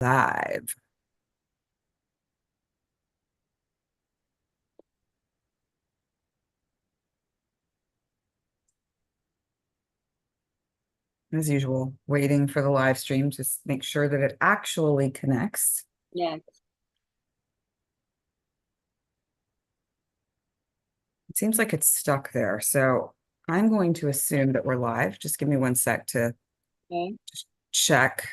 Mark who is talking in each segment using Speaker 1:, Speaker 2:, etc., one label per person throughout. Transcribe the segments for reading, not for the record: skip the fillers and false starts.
Speaker 1: Live. As usual, waiting for the live stream to make sure that it actually connects.
Speaker 2: Yeah.
Speaker 1: It seems like it's stuck there. So I'm going to assume that we're live. Just give me one sec to
Speaker 2: Okay.
Speaker 1: check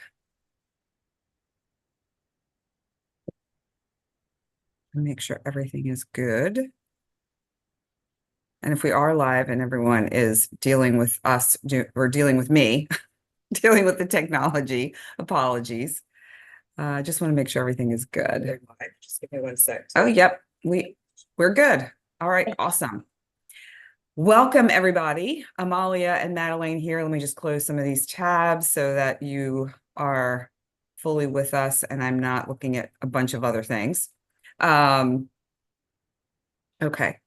Speaker 1: and make sure everything is good. And if we are live and everyone is dealing with us, or dealing with me, dealing with the technology, apologies. I just want to make sure everything is good. Just give me one sec. Oh, yep. We're good. All right, awesome. Welcome, everybody. Amalia and Madelaine here. Let me just close some of these tabs so that you are fully with us and I'm not looking at a bunch of other things. Okay,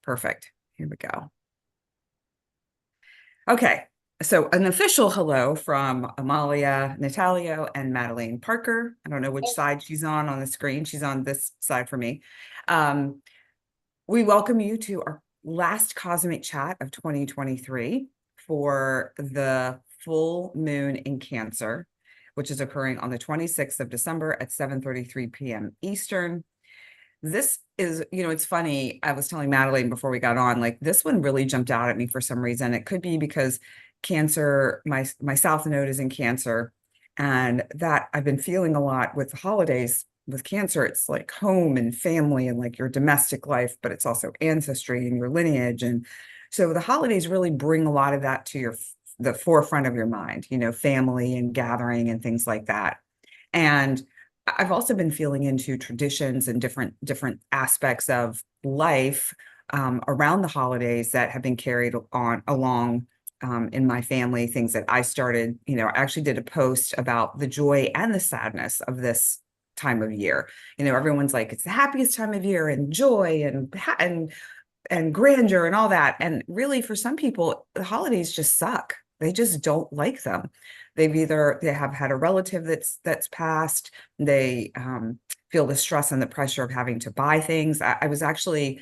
Speaker 1: perfect. Here we go. Okay, so an official hello from Amalia, Natalio, and Madelaine Parker. I don't know which side she's on the screen. She's on this side for me. We welcome you to our last cosmic chat of 2023 for the full moon in Cancer, which is occurring on the 26th of December at 7:33 p.m. Eastern. This is, it's funny. I was telling Madelaine before we got on, like this one really jumped out at me for some reason. It could be because Cancer, my South Node is in Cancer, and that I've been feeling a lot with the holidays. With Cancer, it's like home and family and like your domestic life, but it's also ancestry and your lineage. And so the holidays really bring a lot of that to the forefront of your mind, family and gathering and things like that. And I've also been feeling into traditions and different aspects of life around the holidays that have been carried on along in my family, things that I started. I actually did a post about the joy and the sadness of this time of year. Everyone's like, it's the happiest time of year and joy and grandeur and all that. And really, for some people, the holidays just suck. They just don't like them. They have had a relative that's passed. They feel the stress and the pressure of having to buy things. I was actually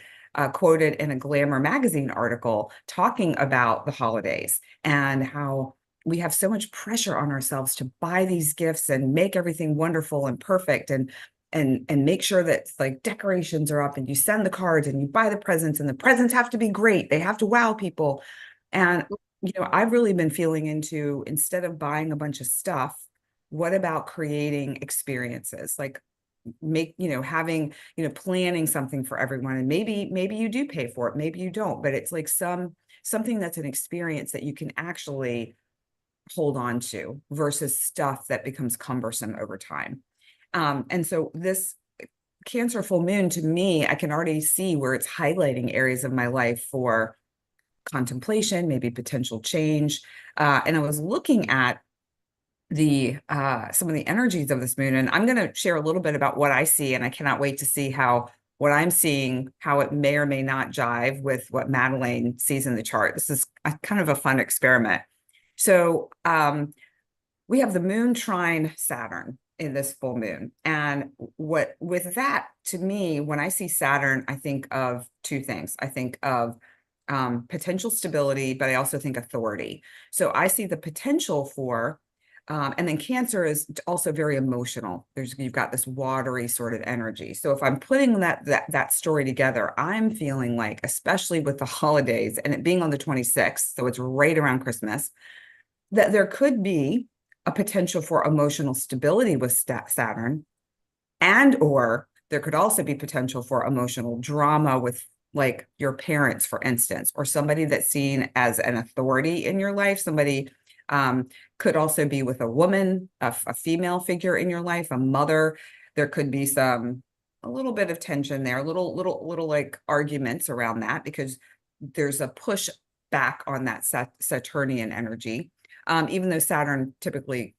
Speaker 1: quoted in a Glamour magazine article talking about the holidays and how we have so much pressure on ourselves to buy these gifts and make everything wonderful and perfect and make sure that like decorations are up and you send the cards and you buy the presents and the presents have to be great. They have to wow people. And I've really been feeling into, instead of buying a bunch of stuff, what about creating experiences? Like having, planning something for everyone. And maybe you do pay for it, maybe you don't, but it's like something that's an experience that you can actually hold on to versus stuff that becomes cumbersome over time. And so this Cancer full moon, to me, I can already see where it's highlighting areas of my life for contemplation, maybe potential change. And I was looking at the some of the energies of this moon, and I'm going to share a little bit about what I see, and I cannot wait to see how what I'm seeing, how it may or may not jive with what Madelaine sees in the chart. This is kind of a fun experiment. So we have the moon trine Saturn in this full moon. And with that, to me, when I see Saturn, I think of two things. I think of potential stability, but I also think authority. So I see the potential for, and then Cancer is also very emotional. You've got this watery sort of energy. So if I'm putting that story together, I'm feeling like, especially with the holidays and it being on the 26th, so it's right around Christmas, that there could be a potential for emotional stability with Saturn, and or there could also be potential for emotional drama with like your parents, for instance, or somebody that's seen as an authority in your life. Somebody could also be with a woman, a female figure in your life, a mother. There could be a little bit of tension there, little like arguments around that because there's a push back on that Saturnian energy. Even though Saturn typically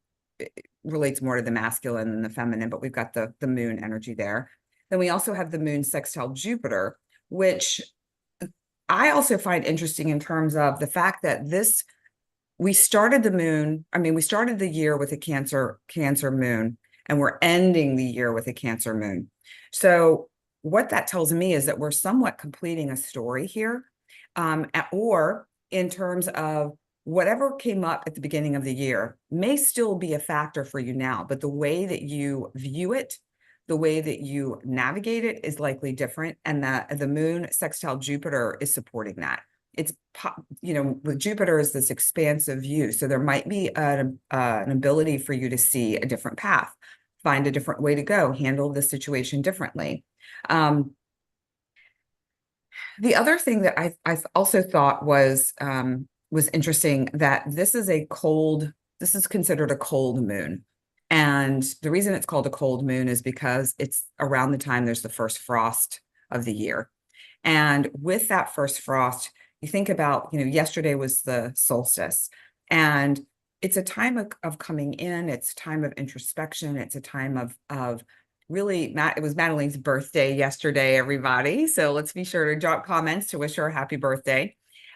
Speaker 1: relates more to the masculine than the feminine, but we've got the moon energy there. Then we also have the moon sextile Jupiter, which I also find interesting in terms of the fact that we started the year with a Cancer moon, and we're ending the year with a Cancer moon. So what that tells me is that we're somewhat completing a story here, or in terms of whatever came up at the beginning of the year may still be a factor for you now, but the way that you view it, the way that you navigate it is likely different. And that the moon sextile Jupiter is supporting that. It's, with Jupiter is this expansive view. So there might be an ability for you to see a different path, find a different way to go, handle the situation differently. The other thing that I also thought was interesting, that this is considered a cold moon. And the reason it's called a cold moon is because it's around the time there's the first frost of the year. And with that first frost, you think about, yesterday was the solstice, and it's a time of coming in, it's a time of introspection, it's a time of really, it was Madelaine's birthday yesterday, everybody. So let's be sure to drop comments to wish her a happy birthday.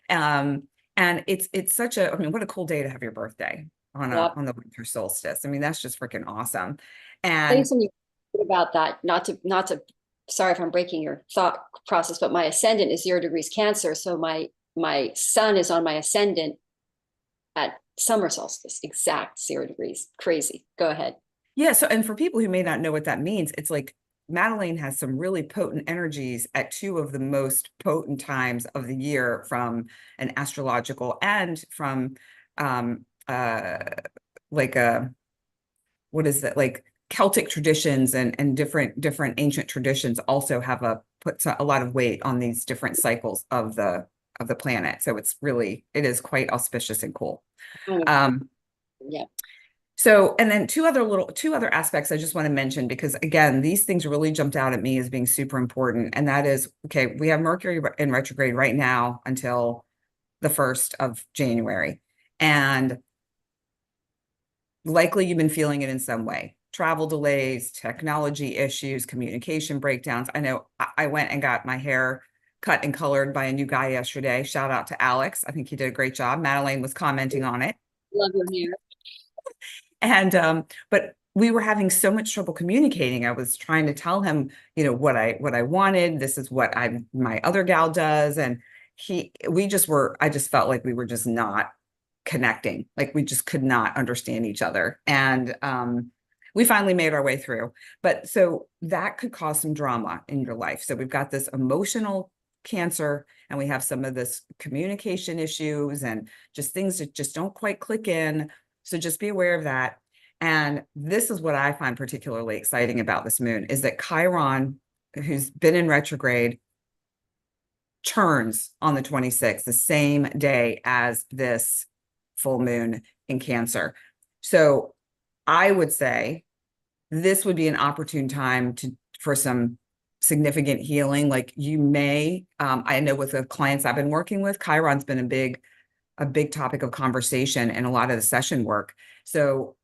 Speaker 1: And it's such a, I mean, what a cool day to have your birthday on on the winter solstice. I mean, that's just freaking awesome. And
Speaker 2: Something about that, not to, sorry if I'm breaking your thought process, but my ascendant is 0 degrees Cancer. So my sun is on my ascendant at summer solstice, exact 0 degrees. Crazy. Go ahead.
Speaker 1: yeah, so, and for people who may not know what that means, it's like Madelaine has some really potent energies at two of the most potent times of the year, from an astrological and from um like a, what is that, like Celtic traditions and different ancient traditions also have put a lot of weight on these different cycles of the planet. So it is quite auspicious and cool.
Speaker 2: Yeah.
Speaker 1: So, and then two other aspects I just want to mention, because again, these things really jumped out at me as being super important. And that is, okay, we have Mercury in retrograde right now until the 1st of January. And likely you've been feeling it in some way. Travel delays, technology issues, communication breakdowns. I know I went and got my hair cut and colored by a new guy yesterday. Shout out to Alex. I think he did a great job. Madelaine was commenting on it.
Speaker 2: Love your hair.
Speaker 1: And but we were having so much trouble communicating. I was trying to tell him, what I wanted. This is what my other gal does. And I just felt like we were just not connecting. Like we just could not understand each other. And we finally made our way through. But so that could cause some drama in your life. So we've got this emotional Cancer, and we have some of this communication issues and just things that just don't quite click in. So just be aware of that. And this is what I find particularly exciting about this moon, is that Chiron, who's been in retrograde, turns on the 26th, the same day as this full moon in Cancer. So I would say this would be an opportune time for some significant healing. Like you may, I know with the clients I've been working with, Chiron's been a big topic of conversation in a lot of the session work. So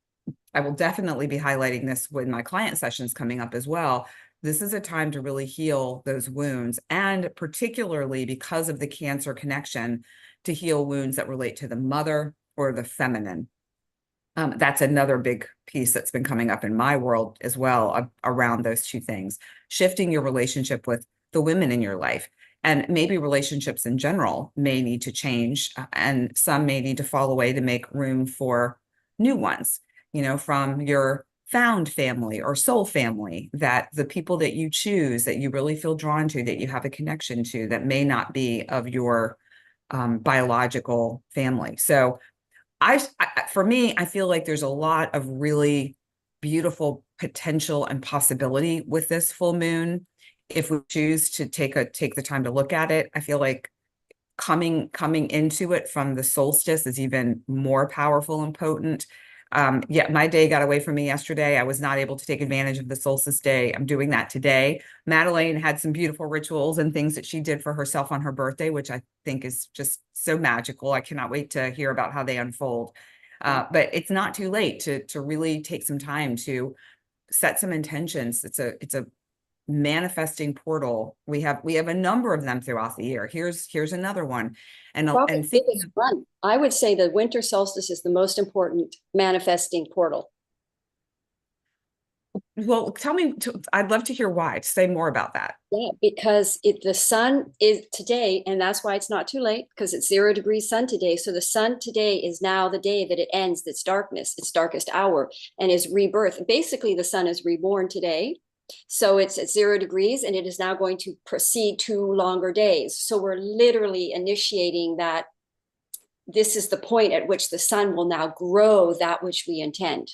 Speaker 1: I will definitely be highlighting this when my client sessions coming up as well. This is a time to really heal those wounds, and particularly because of the Cancer connection, to heal wounds that relate to the mother or the feminine. That's another big piece that's been coming up in my world as well, around those two things, shifting your relationship with the women in your life. And maybe relationships in general may need to change, and some may need to fall away to make room for new ones, from your found family or soul family, that the people that you choose, that you really feel drawn to, that you have a connection to, that may not be of your biological family. So for me, I feel like there's a lot of really beautiful potential and possibility with this full moon. If we choose to take the time to look at it, I feel like coming into it from the solstice is even more powerful and potent. Yeah, my day got away from me yesterday. I was not able to take advantage of the solstice day. I'm doing that today. Madelaine had some beautiful rituals and things that she did for herself on her birthday, which I think is just so magical. I cannot wait to hear about how they unfold. But it's not too late to really take some time to set some intentions. It's a manifesting portal. We have a number of them throughout the year. Here's another one. And thinking,
Speaker 2: I would say the winter solstice is the most important manifesting portal.
Speaker 1: Well, tell me, I'd love to hear why. Say more about that.
Speaker 2: Yeah, because the sun is today, and that's why it's not too late, because it's 0 degrees sun today. So the sun today is now the day that it ends its darkness, its darkest hour, and is rebirth. Basically, the sun is reborn today. So it's at 0 degrees, and it is now going to proceed 2 longer days. So we're literally initiating that this is the point at which the sun will now grow that which we intend.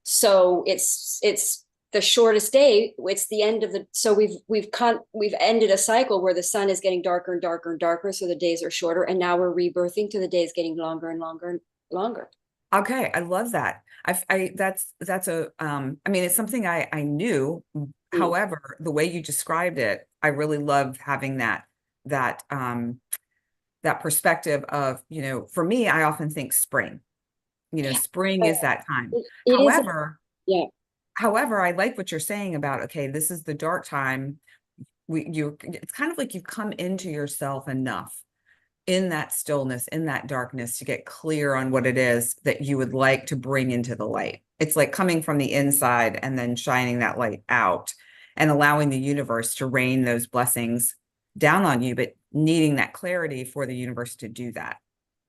Speaker 2: So it's the shortest day. It's the end of the, so we've ended a cycle where the sun is getting darker and darker and darker, so the days are shorter, and now we're rebirthing to the days getting longer and longer and longer.
Speaker 1: Okay, I love that. That's a I mean, it's something I knew.
Speaker 2: Mm.
Speaker 1: However, the way you described it, I really love having that that perspective of, for me, I often think spring. Spring is that time.
Speaker 2: It is,
Speaker 1: However,
Speaker 2: yeah.
Speaker 1: however, I like what you're saying about, okay, this is the dark time. It's kind of like you've come into yourself enough in that stillness, in that darkness, to get clear on what it is that you would like to bring into the light. It's like coming from the inside and then shining that light out and allowing the universe to rain those blessings down on you, but needing that clarity for the universe to do that.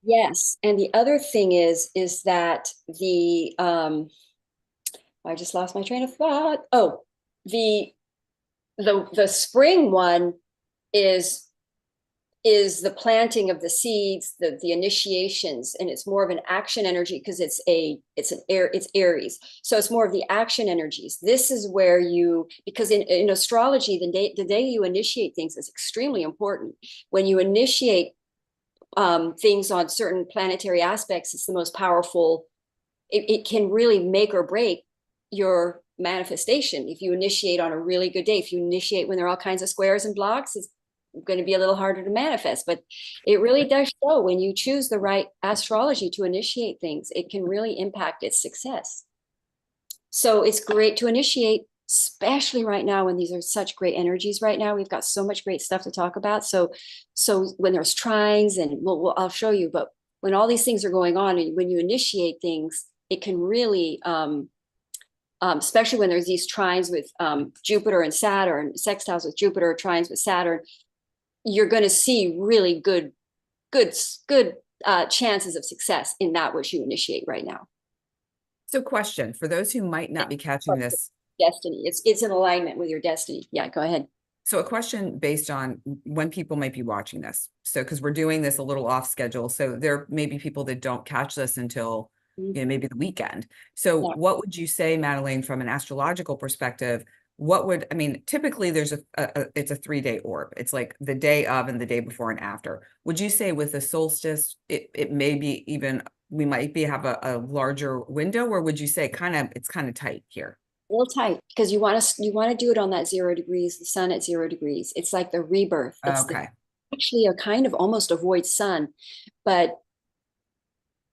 Speaker 2: Yes. And the other thing is that I just lost my train of thought. Oh, the the spring one is the planting of the seeds, the initiations, and it's more of an action energy because it's Aries. So it's more of the action energies. This is where because in astrology, the day you initiate things is extremely important. When you initiate things on certain planetary aspects, it's the most powerful. It can really make or break your manifestation. If you initiate on a really good day, if you initiate when there are all kinds of squares and blocks, it's going to be a little harder to manifest. But it really does show when you choose the right astrology to initiate things, it can really impact its success. So it's great to initiate, especially right now when these are such great energies. Right now, we've got so much great stuff to talk about. So when there's trines, and I'll show you, but when all these things are going on, and when you initiate things, it can really especially when there's these trines with Jupiter and Saturn, sextiles with Jupiter, trines with Saturn, you're going to see really good chances of success in that which you initiate right now.
Speaker 1: So, question for those who might not be catching this.
Speaker 2: Destiny. It's in alignment with your destiny. Yeah, go ahead.
Speaker 1: So a question based on when people might be watching this. So, because we're doing this a little off schedule, so there may be people that don't catch this until maybe the weekend. So
Speaker 2: Yeah.
Speaker 1: what would you say, Madelaine, from an astrological perspective? I mean, typically there's it's a 3-day orb. It's like the day of and the day before and after. Would you say with the solstice, it may be even, we might have a larger window, or would you say it's kind of tight here?
Speaker 2: Real tight, because you want to do it on that 0 degrees, the sun at 0 degrees. It's like the rebirth.
Speaker 1: Okay.
Speaker 2: Actually a kind of almost a void sun, but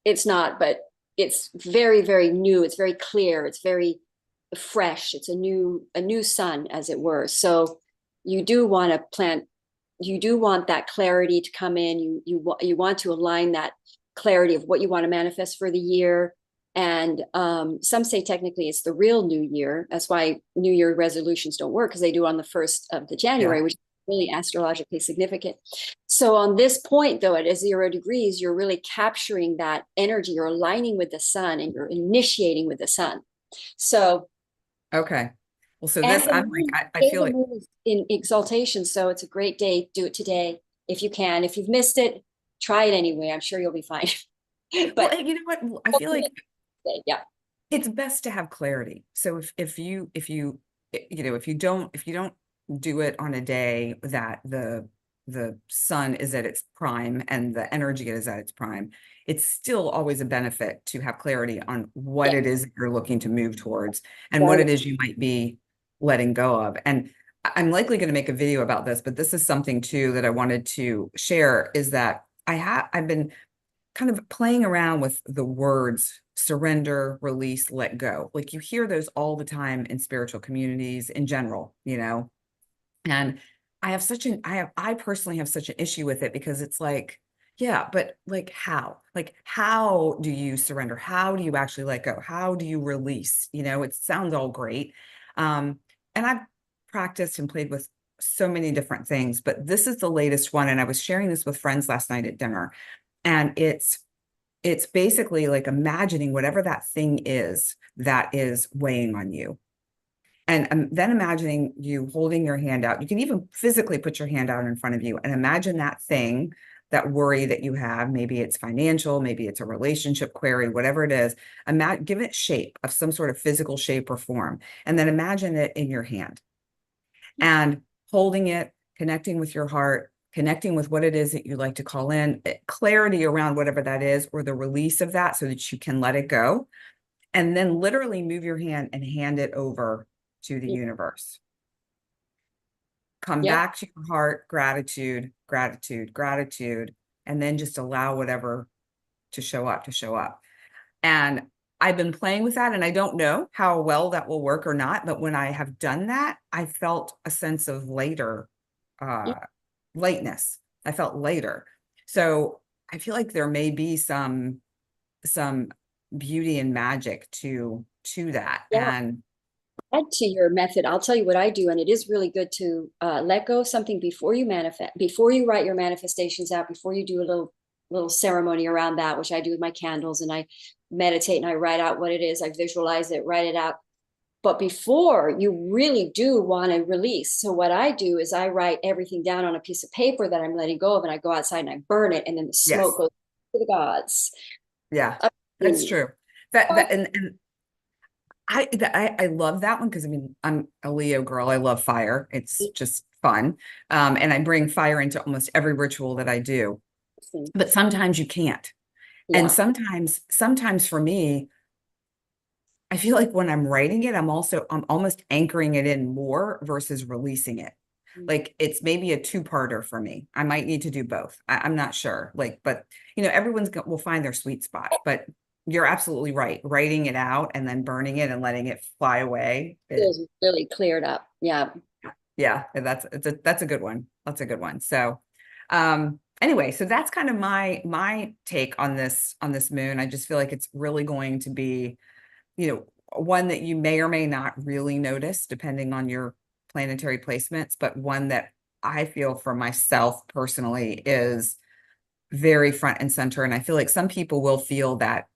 Speaker 2: it's not. But it's very, very new. It's very clear. It's very fresh. It's a new sun, as it were. So you do want to plant. You do want that clarity to come in. You want to align that clarity of what you want to manifest for the year. And some say technically it's the real new year. That's why New Year resolutions don't work, because they do on the 1st of the January,
Speaker 1: Yeah.
Speaker 2: which is really astrologically significant. So on this point, though, at 0 degrees, you're really capturing that energy. You're aligning with the sun, and you're initiating with the sun. So,
Speaker 1: Okay. Well, so
Speaker 2: and
Speaker 1: this, I'm like, I
Speaker 2: the
Speaker 1: feel like,
Speaker 2: moon is in exaltation. So it's a great day. Do it today if you can. If you've missed it, try it anyway. I'm sure you'll be fine.
Speaker 1: well,
Speaker 2: But
Speaker 1: you know what? I feel like
Speaker 2: yeah.
Speaker 1: it's best to have clarity. So if you don't do it on a day that the sun is at its prime and the energy is at its prime, it's still always a benefit to have clarity on what
Speaker 2: Yeah.
Speaker 1: it is that you're looking to move towards and what
Speaker 2: Right.
Speaker 1: it is you might be letting go of. And I'm likely going to make a video about this, but this is something too that I wanted to share, is that I've been kind of playing around with the words surrender, release, let go. Like you hear those all the time in spiritual communities in general, and I personally have such an issue with it, because it's like, Yeah, but like how? Like how do you surrender? How do you actually let go? How do you release? You know, it sounds all great. And I've practiced and played with so many different things, but this is the latest one. And I was sharing this with friends last night at dinner. And it's basically like imagining whatever that thing is that is weighing on you. And then imagining you holding your hand out. You can even physically put your hand out in front of you and imagine that thing, that worry that you have. Maybe it's financial, maybe it's a relationship query, whatever it is. Give it shape of some sort of physical shape or form. And then imagine it in your hand and holding it, connecting with your heart, connecting with what it is that you like to call in, clarity around whatever that is, or the release of that so that you can let it go. And then literally move your hand and hand it over to the universe. Come
Speaker 2: Yeah.
Speaker 1: back to your heart, gratitude, gratitude, gratitude, and then just allow whatever to show up, to show up. And I've been playing with that, and I don't know how well that will work or not, but when I have done that, I felt a sense of uh, lightness. I felt lighter. So I feel like there may be some beauty and magic to that.
Speaker 2: Yeah.
Speaker 1: And
Speaker 2: Add to your method, I'll tell you what I do, and it is really good to let go of something before you manifest, before you write your manifestations out, before you do a little ceremony around that, which I do with my candles, and I meditate and I write out what it is, I visualize it, write it out. But before you really do want to release, so what I do is I write everything down on a piece of paper that I'm letting go of, and I go outside and I burn it, and then the smoke
Speaker 1: yes,
Speaker 2: goes to the gods.
Speaker 1: yeah,
Speaker 2: I
Speaker 1: that's
Speaker 2: mean,
Speaker 1: true. And I love that one because I mean I'm a Leo girl. I love fire. It's just fun. And I bring fire into almost every ritual that I do. But sometimes you can't. And
Speaker 2: yeah.
Speaker 1: sometimes for me, I feel like when I'm writing it, I'm almost anchoring it in more versus releasing it. Like it's maybe a two-parter for me. I might need to do both. I'm not sure. Like, but you know, will find their sweet spot. But you're absolutely right. Writing it out and then burning it and letting it fly away.
Speaker 2: Feels really cleared up. Yeah.
Speaker 1: Yeah, that's a good one. That's a good one. So, anyway, so that's kind of my take on this moon. I just feel like it's really going to be, you know, one that you may or may not really notice depending on your planetary placements, but one that I feel for myself personally is very front and center. And I feel like some people will feel that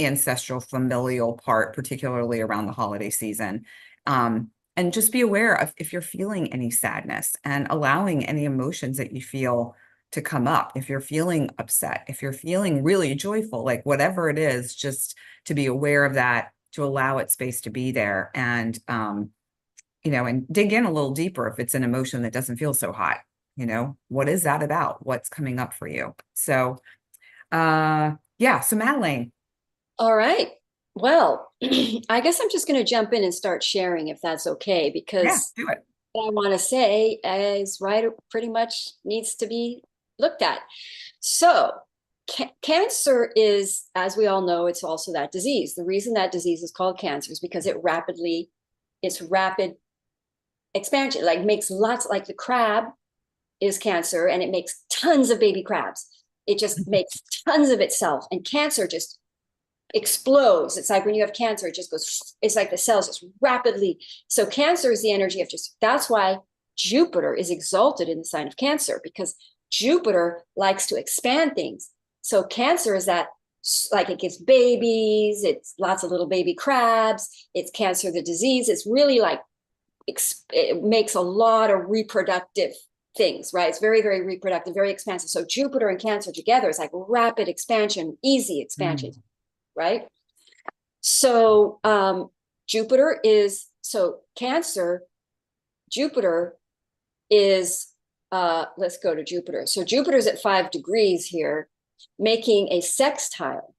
Speaker 1: ancestral familial part, particularly around the holiday season. And just be aware of if you're feeling any sadness and allowing any emotions that you feel to come up. If you're feeling upset, if you're feeling really joyful, like whatever it is, just to be aware of that, to allow it space to be there. And you know, and dig in a little deeper if it's an emotion that doesn't feel so hot. You know, what is that about? What's coming up for you? So, yeah. So, Madelaine,
Speaker 2: All right. Well, I guess I'm just going to jump in and start sharing if that's okay,
Speaker 1: yeah,
Speaker 2: because
Speaker 1: do it.
Speaker 2: what I want to say is right pretty much needs to be looked at. So, cancer is, as we all know, it's also that disease. The reason that disease is called cancer is because it's rapid expansion, like makes lots, like the crab is cancer and it makes tons of baby crabs. It just makes tons of itself, and cancer just explodes. It's like when you have cancer, it just goes, it's like the cells just rapidly. So cancer is the energy of just, that's why Jupiter is exalted in the sign of Cancer, because Jupiter likes to expand things. So cancer is that, like it gives babies, it's lots of little baby crabs, it's cancer, the disease. It's really like, it makes a lot of reproductive things, right? It's very, very reproductive, very expansive. So Jupiter and Cancer together is like rapid expansion, easy expansion.
Speaker 1: Mm.
Speaker 2: Right? So Jupiter is, so Cancer, Jupiter is, let's go to Jupiter. So Jupiter's at 5 degrees here, making a sextile,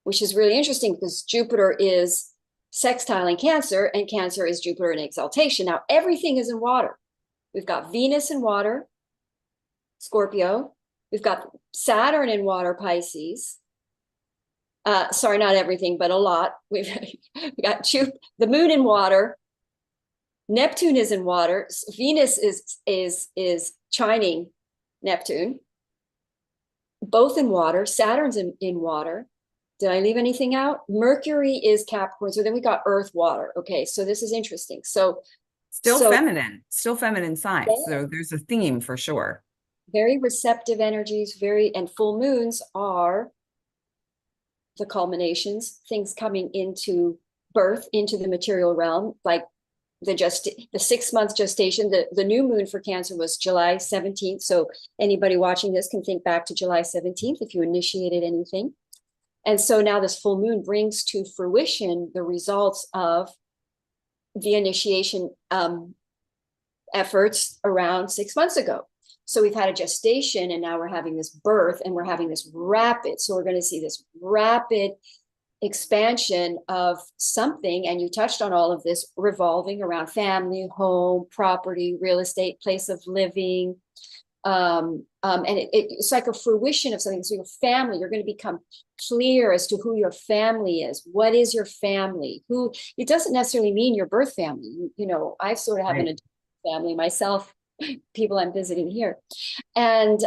Speaker 2: which is really interesting because Jupiter is sextile in Cancer, and Cancer is Jupiter in exaltation. Now, everything is in water. We've got Venus in water, Scorpio. We've got Saturn in water, Pisces. Sorry, not everything, but a lot. We got the moon in water. Neptune is in water. Venus is chining Neptune. both in water. Saturn's in water. Did I leave anything out? Mercury is Capricorn. So then we got earth, water. Okay. So this is interesting.
Speaker 1: Still
Speaker 2: So
Speaker 1: feminine signs.
Speaker 2: yeah,
Speaker 1: So there's a theme for sure.
Speaker 2: very receptive energies, and full moons are the culminations, things coming into birth, into the material realm, like the 6 month gestation. The new moon for Cancer was July 17th. So anybody watching this can think back to July 17th if you initiated anything. And so now this full moon brings to fruition the results of the initiation efforts around 6 months ago. So we've had a gestation and now we're having this birth and we're having this rapid. So we're going to see this rapid expansion of something. And you touched on all of this revolving around family, home, property, real estate, place of living. And it's like a fruition of something. So your family, you're going to become clear as to who your family is. What is your family? Who, it doesn't necessarily mean your birth family. I sort of have an family myself, people I'm visiting here. And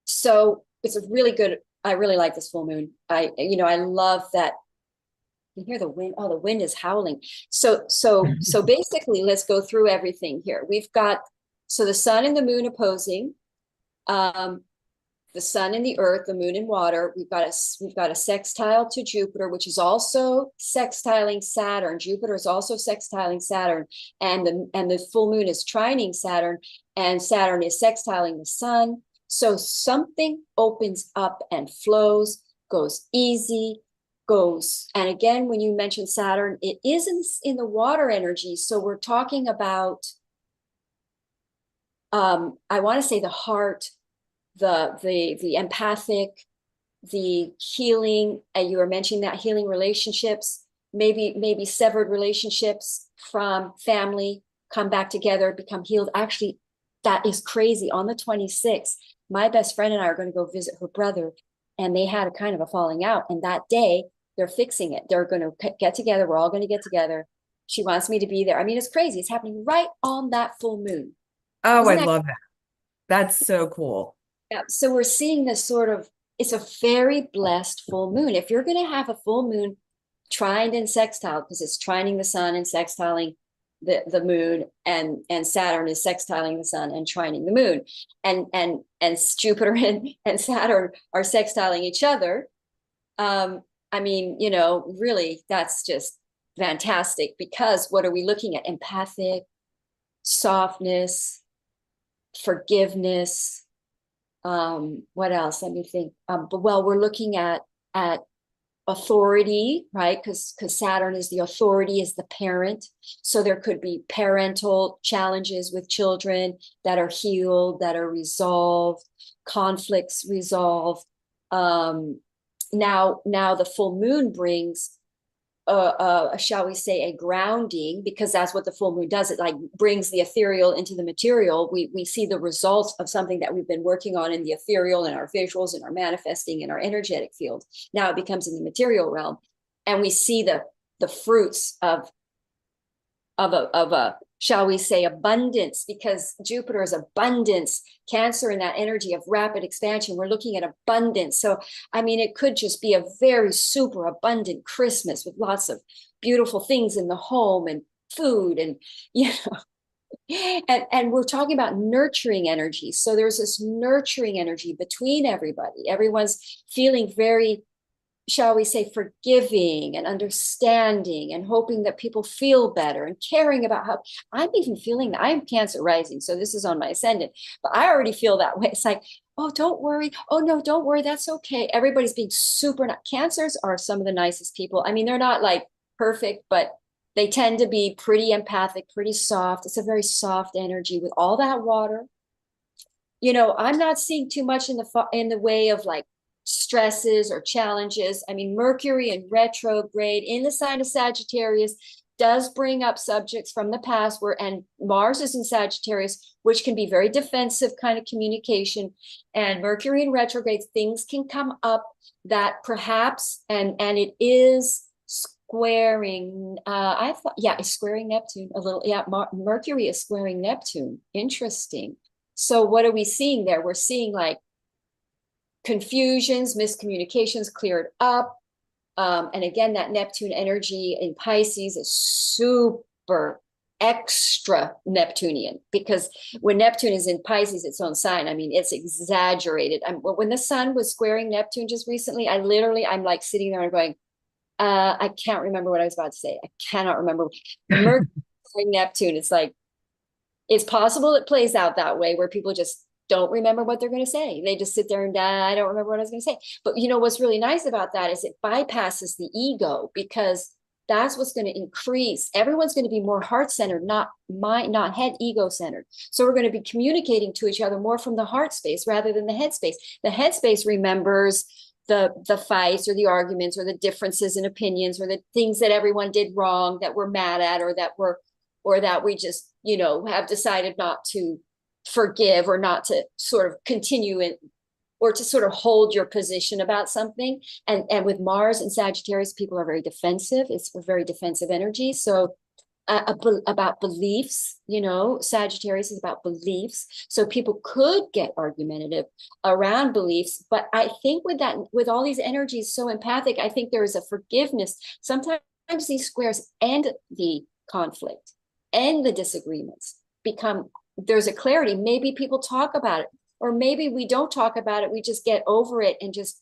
Speaker 2: so it's a really good, I really like this full moon. I love that. You hear the wind. Oh, the wind is howling. So basically, let's go through everything here. We've got, so the sun and the moon opposing, the sun and the earth, the moon and water. We've got a sextile to Jupiter, which is also sextiling Saturn. Jupiter is also sextiling Saturn, and the full moon is trining Saturn, and Saturn is sextiling the sun. So something opens up and flows, goes easy, goes. And again, when you mention Saturn, it isn't in the water energy. So we're talking about, I want to say the heart, the empathic, the healing. And you were mentioning that healing relationships, maybe severed relationships from family come back together, become healed. Actually, that is crazy. On the 26th, my best friend and I are going to go visit her brother, and they had a kind of a falling out. And that day, they're fixing it. They're going to get together. We're all going to get together. She wants me to be there. I mean, it's crazy. It's happening right on that full moon.
Speaker 1: Oh, I
Speaker 2: Isn't that
Speaker 1: love that. That's so cool.
Speaker 2: Yeah, so we're seeing this sort of, it's a very blessed full moon. If you're going to have a full moon trined and sextile, because it's trining the sun and sextiling the moon, and Saturn is sextiling the sun and trining the moon, and Jupiter and Saturn are sextiling each other. I mean, really, that's just fantastic, because what are we looking at? Empathic, softness, forgiveness. What else? Let me think. Well, we're looking at authority, right? Because Saturn is the authority, is the parent. So there could be parental challenges with children that are healed, that are resolved, conflicts resolved. Now the full moon brings shall we say, a grounding, because that's what the full moon does. It like brings the ethereal into the material. We see the results of something that we've been working on in the ethereal, in our visuals, in our manifesting, in our energetic field. Now it becomes in the material realm, and we see the fruits of a shall we say, abundance, because Jupiter is abundance. Cancer in that energy of rapid expansion, we're looking at abundance. So, I mean, it could just be a very super abundant Christmas with lots of beautiful things in the home and food and, and we're talking about nurturing energy. So there's this nurturing energy between everybody. Everyone's feeling very, shall we say, forgiving and understanding and hoping that people feel better and caring about how. I'm even feeling that. I'm Cancer rising, so this is on my ascendant, but I already feel that way. It's like, oh, don't worry. Oh, no, don't worry. That's okay. Everybody's being super. Cancers are some of the nicest people. I mean, they're not like perfect, but they tend to be pretty empathic, pretty soft. It's a very soft energy with all that water. I'm not seeing too much in the way of like stresses or challenges. I mean, Mercury in retrograde in the sign of Sagittarius does bring up subjects from the past, and Mars is in Sagittarius, which can be very defensive kind of communication. And Mercury in retrograde, things can come up that perhaps, and it is squaring, it's squaring Neptune a little. Yeah, Mercury is squaring Neptune. Interesting. So what are we seeing there? We're seeing like confusions, miscommunications cleared up. And again, that Neptune energy in Pisces is super extra Neptunian, because when Neptune is in Pisces, its own sign, I mean, it's exaggerated. When the sun was squaring Neptune just recently, I'm like sitting there and going, I can't remember what I was about to say. I cannot remember. Mercury Neptune, it's like, it's possible it plays out that way where people just don't remember what they're going to say. They just sit there and I don't remember what I was going to say. But you know, what's really nice about that is it bypasses the ego, because that's what's going to increase. Everyone's going to be more heart-centered, not head ego-centered. So we're going to be communicating to each other more from the heart space rather than the head space. The head space remembers the fights or the arguments or the differences in opinions or the things that everyone did wrong that we're mad at, or that we just, you know, have decided not to forgive or not to sort of continue in, or to sort of hold your position about something. And with Mars and Sagittarius, people are very defensive. It's a very defensive energy. So about beliefs, you know, Sagittarius is about beliefs. So people could get argumentative around beliefs. But I think with all these energies so empathic, I think there is a forgiveness. Sometimes these squares end the conflict and the disagreements, there's a clarity. Maybe people talk about it, or maybe we don't talk about it. We just get over it and just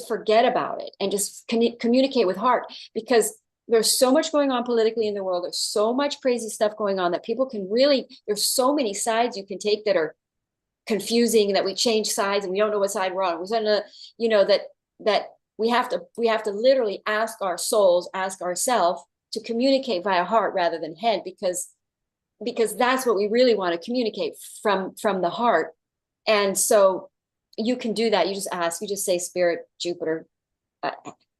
Speaker 2: forget about it and just communicate with heart, because there's so much going on politically in the world. There's so much crazy stuff going on that people can really, there's so many sides you can take that are confusing, that we change sides and we don't know what side we're on. You know, that we have to literally ask our souls, ask ourselves to communicate via heart rather than head, because that's what we really want to communicate from the heart. And so you can do that. You just say, Spirit, Jupiter,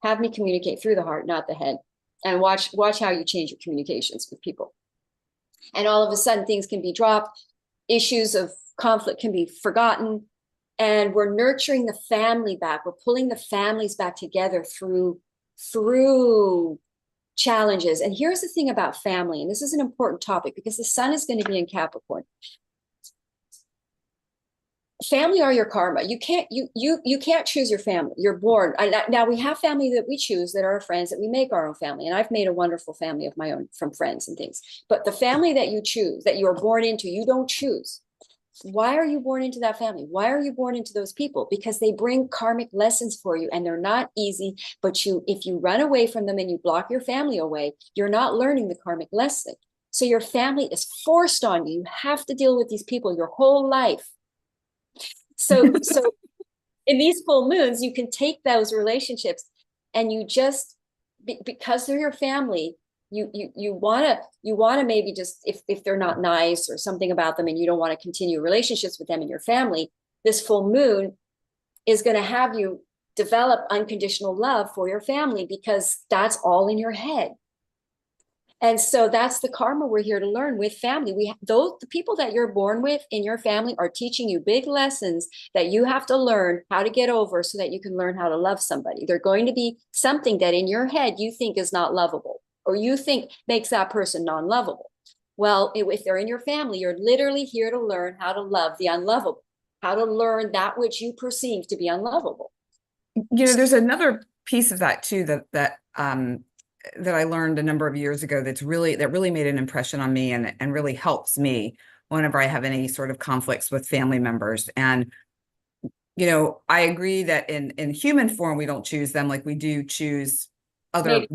Speaker 2: have me communicate through the heart, not the head, and watch how you change your communications with people. And all of a sudden things can be dropped, issues of conflict can be forgotten, and we're nurturing the family back. We're pulling the families back together through challenges. And here's the thing about family, and this is an important topic because the sun is going to be in Capricorn. Family are your karma. You can't choose your family. You're born. Now we have family that we choose, that are our friends, that we make our own family. And I've made a wonderful family of my own from friends and things. But the family that you choose, that you're born into, you don't choose. Why are you born into that family? Why are you born into those people? Because they bring karmic lessons for you, and they're not easy. But if you run away from them and you block your family away, you're not learning the karmic lesson. So your family is forced on you. You have to deal with these people your whole life. So in these full moons, you can take those relationships and you just, because they're your family, you want to maybe just, if they're not nice or something about them and you don't want to continue relationships with them in your family, this full moon is going to have you develop unconditional love for your family, because that's all in your head. And so that's the karma we're here to learn with family. The people that you're born with in your family are teaching you big lessons that you have to learn how to get over so that you can learn how to love somebody. They're going to be something that in your head you think is not lovable, or you think makes that person non-lovable. Well, if they're in your family, you're literally here to learn how to love the unlovable, how to learn that which you perceive to be unlovable.
Speaker 1: You know, there's another piece of that too, that I learned a number of years ago that really made an impression on me and really helps me whenever I have any sort of conflicts with family members. And, you know, I agree that in human form, we don't choose them like we do choose other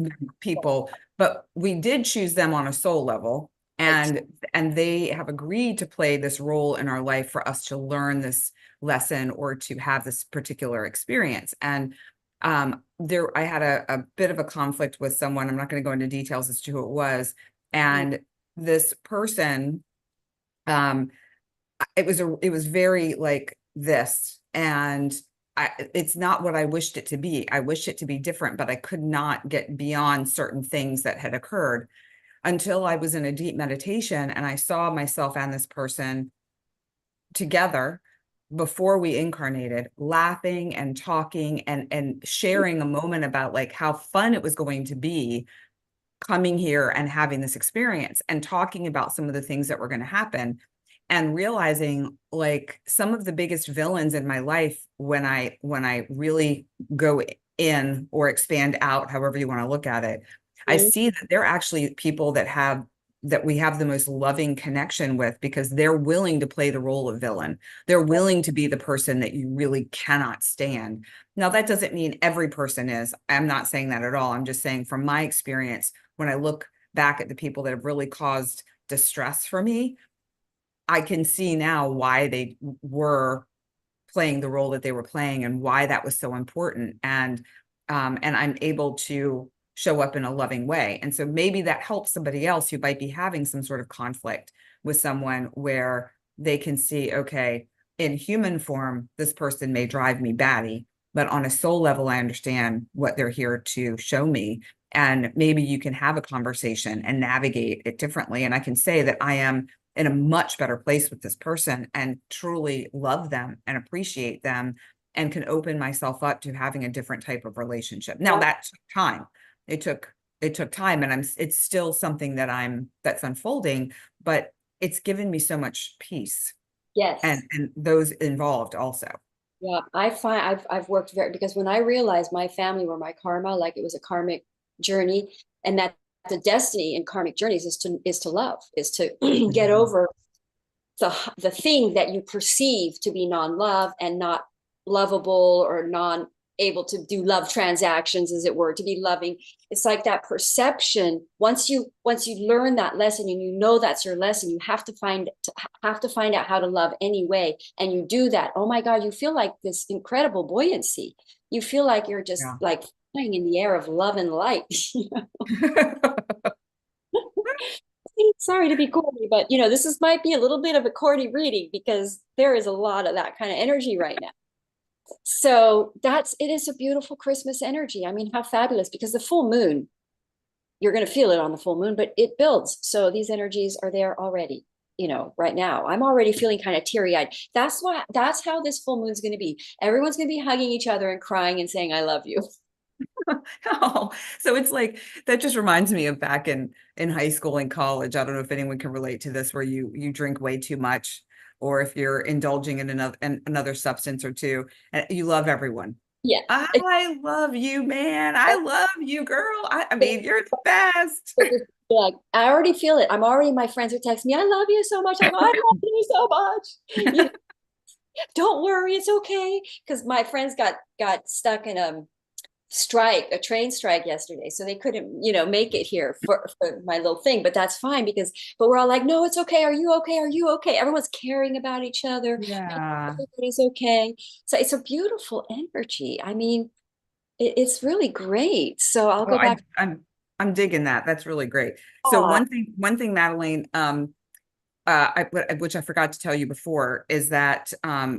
Speaker 1: people, but we did choose them on a soul level. And they have agreed to play this role in our life for us to learn this lesson or to have this particular experience. And I had a bit of a conflict with someone. I'm not going to go into details as to who it was. And this person, it was very like this, and it's not what I wished it to be. I wished it to be different, but I could not get beyond certain things that had occurred until I was in a deep meditation and I saw myself and this person together before we incarnated, laughing and talking and sharing a moment about like how fun it was going to be coming here and having this experience and talking about some of the things that were going to happen. and realizing like some of the biggest villains in my life, when I really go in or expand out, however you want to look at it, I
Speaker 2: Mhm.
Speaker 1: see that they're actually people that we have the most loving connection with, because they're willing to play the role of villain. They're willing to be the person that you really cannot stand. Now, that doesn't mean every person is. I'm not saying that at all. I'm just saying from my experience, when I look back at the people that have really caused distress for me, I can see now why they were playing the role that they were playing and why that was so important. And I'm able to show up in a loving way. And so maybe that helps somebody else who might be having some sort of conflict with someone, where they can see, okay, in human form, this person may drive me batty, but on a soul level, I understand what they're here to show me. And maybe you can have a conversation and navigate it differently. And I can say that I am in a much better place with this person and truly love them and appreciate them, and can open myself up to having a different type of relationship. Now,
Speaker 2: Yeah.
Speaker 1: that took time. It took time, and it's still something that's unfolding, but it's given me so much peace,
Speaker 2: Yes.
Speaker 1: and those involved also.
Speaker 2: Yeah. I find I've worked very, because when I realized my family were my karma, like it was a karmic journey, and that the destiny in karmic journeys is to love, is to get
Speaker 1: Mhm.
Speaker 2: over the thing that you perceive to be non-love and not lovable, or non able to do love transactions, as it were, to be loving. It's like that perception. Once you learn that lesson, and you know that's your lesson, you have to find out how to love anyway, and you do that. Oh my God, you feel like this incredible buoyancy. You feel like you're just
Speaker 1: Yeah.
Speaker 2: like flying in the air of love and light. Sorry to be corny, but this might be a little bit of a corny reading, because there is a lot of that kind of energy right now. So it is a beautiful Christmas energy. I mean, how fabulous, because the full moon, you're going to feel it on the full moon, but it builds. So these energies are there already. Right now, I'm already feeling kind of teary eyed. That's how this full moon's going to be. Everyone's going to be hugging each other and crying and saying, I love you.
Speaker 1: Oh, so it's like that just reminds me of back in high school and college. I don't know if anyone can relate to this, where you drink way too much, or if you're indulging in another substance or two, and you love everyone.
Speaker 2: Yeah.
Speaker 1: I love you, man. I love you, girl. I mean, you're the best.
Speaker 2: Like, I already feel it. My friends are texting me, I love you so much. I go, I love you so much. Don't worry, it's okay. Because my friends got stuck in a train strike yesterday, so they couldn't make it here for my little thing, but that's fine, but we're all like, no, it's okay, are you okay, are you okay? Everyone's caring about each other,
Speaker 1: Yeah.
Speaker 2: everybody's okay. So it's a beautiful energy. I mean, it's really great. So I'll
Speaker 1: Well,
Speaker 2: go back.
Speaker 1: I'm digging that. That's really great. So
Speaker 2: Oh,
Speaker 1: one thing, Madelaine, which I forgot to tell you before, is that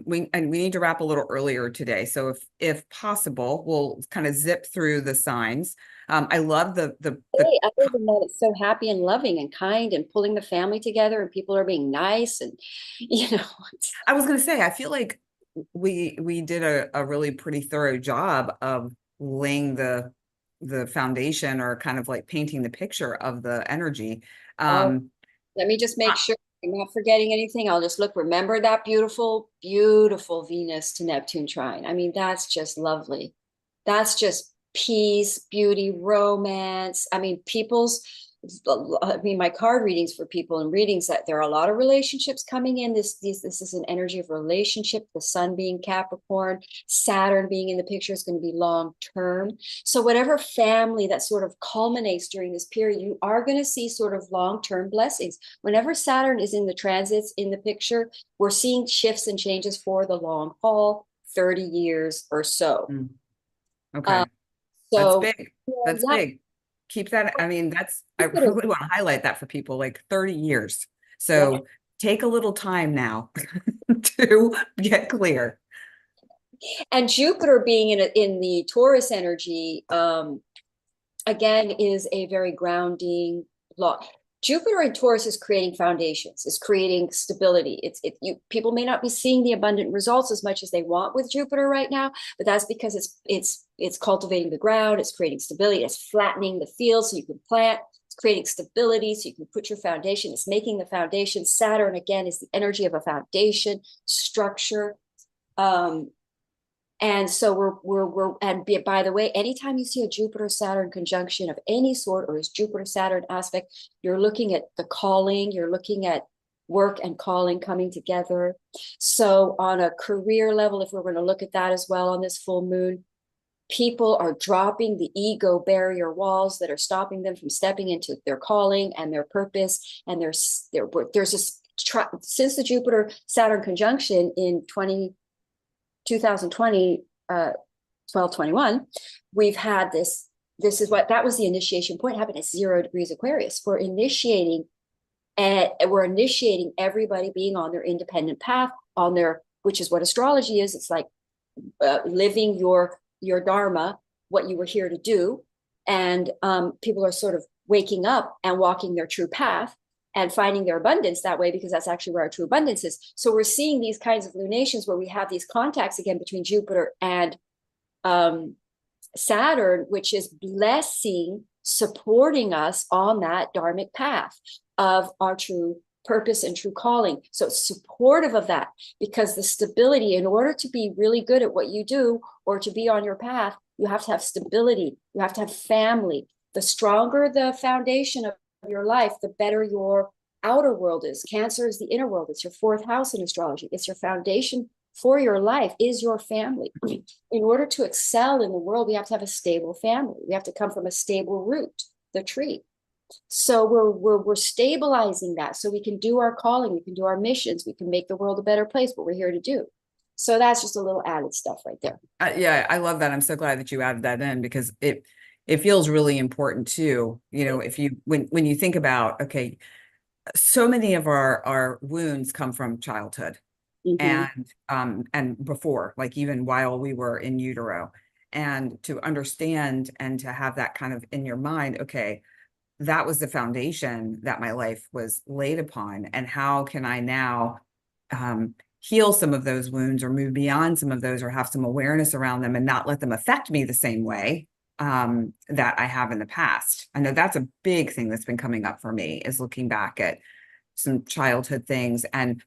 Speaker 1: we need to wrap a little earlier today. So if possible, we'll kind of zip through the signs. I love the
Speaker 2: hey, other than that, it's so happy and loving and kind and pulling the family together, and people are being nice, and it's,
Speaker 1: I was going to say, I feel like we did a really pretty thorough job of laying the foundation, or kind of like painting the picture of the energy.
Speaker 2: oh,
Speaker 1: Um,
Speaker 2: let me just make
Speaker 1: I,
Speaker 2: sure I'm not forgetting anything. I'll just look. Remember that beautiful, beautiful Venus to Neptune trine. I mean, that's just lovely. That's just peace, beauty, romance. My card readings for people, and readings that there are a lot of relationships coming in. This is an energy of relationship. The sun being Capricorn, Saturn being in the picture is going to be long term. So whatever family that sort of culminates during this period, you are going to see sort of long term blessings. Whenever Saturn is in the transits in the picture, we're seeing shifts and changes for the long haul, 30 years or so.
Speaker 1: mm,
Speaker 2: Uh,
Speaker 1: okay. That's
Speaker 2: so
Speaker 1: big. That's
Speaker 2: yeah,
Speaker 1: big. Keep that. I mean, I
Speaker 2: yeah,
Speaker 1: really want to highlight that for people, like 30 years.
Speaker 2: yeah.
Speaker 1: So take a little time now to get clear.
Speaker 2: And Jupiter being in the Taurus energy, again, is a very grounding law. Jupiter in Taurus is creating foundations, is creating stability. People may not be seeing the abundant results as much as they want with Jupiter right now, but that's because it's cultivating the ground, it's creating stability, it's flattening the field so you can plant, it's creating stability so you can put your foundation. It's making the foundation. Saturn, again, is the energy of a foundation, structure. And so by the way, anytime you see a Jupiter-Saturn conjunction of any sort, or is Jupiter-Saturn aspect, you're looking at the calling, you're looking at work and calling coming together. So on a career level, if we're going to look at that as well on this full moon, people are dropping the ego barrier walls that are stopping them from stepping into their calling and their purpose. And there's this, since the Jupiter-Saturn conjunction in 2020, 12/21, we've had this is what, that was the initiation point, happened at 0 degrees Aquarius. We're initiating everybody being on their independent path, on their, which is what astrology is. It's like living your dharma, what you were here to do. And people are sort of waking up and walking their true path and finding their abundance that way, because that's actually where our true abundance is. So we're seeing these kinds of lunations where we have these contacts again between Jupiter and Saturn, which is blessing, supporting us on that dharmic path of our true purpose and true calling. So it's supportive of that, because the stability, in order to be really good at what you do or to be on your path, you have to have stability. You have to have family. The stronger the foundation of your life, the better your outer world is. Cancer is the inner world. It's your 4th house in astrology. It's your foundation for your life, is your family. In order to excel in the world, we have to have a stable family. We have to come from a stable root, the tree. So we're stabilizing that so we can do our calling, we can do our missions, we can make the world a better place, what we're here to do. So that's just a little added stuff right there.
Speaker 1: Yeah, I love that. I'm so glad that you added that in, because it feels really important too. You know, if you, when you think about, okay, so many of our wounds come from childhood. And before, like even while we were in utero, and to understand and to have that kind of in your mind, okay, that was the foundation that my life was laid upon, and how can I now heal some of those wounds, or move beyond some of those, or have some awareness around them and not let them affect me the same way that I have in the past. I know that's a big thing that's been coming up for me, is looking back at some childhood things. And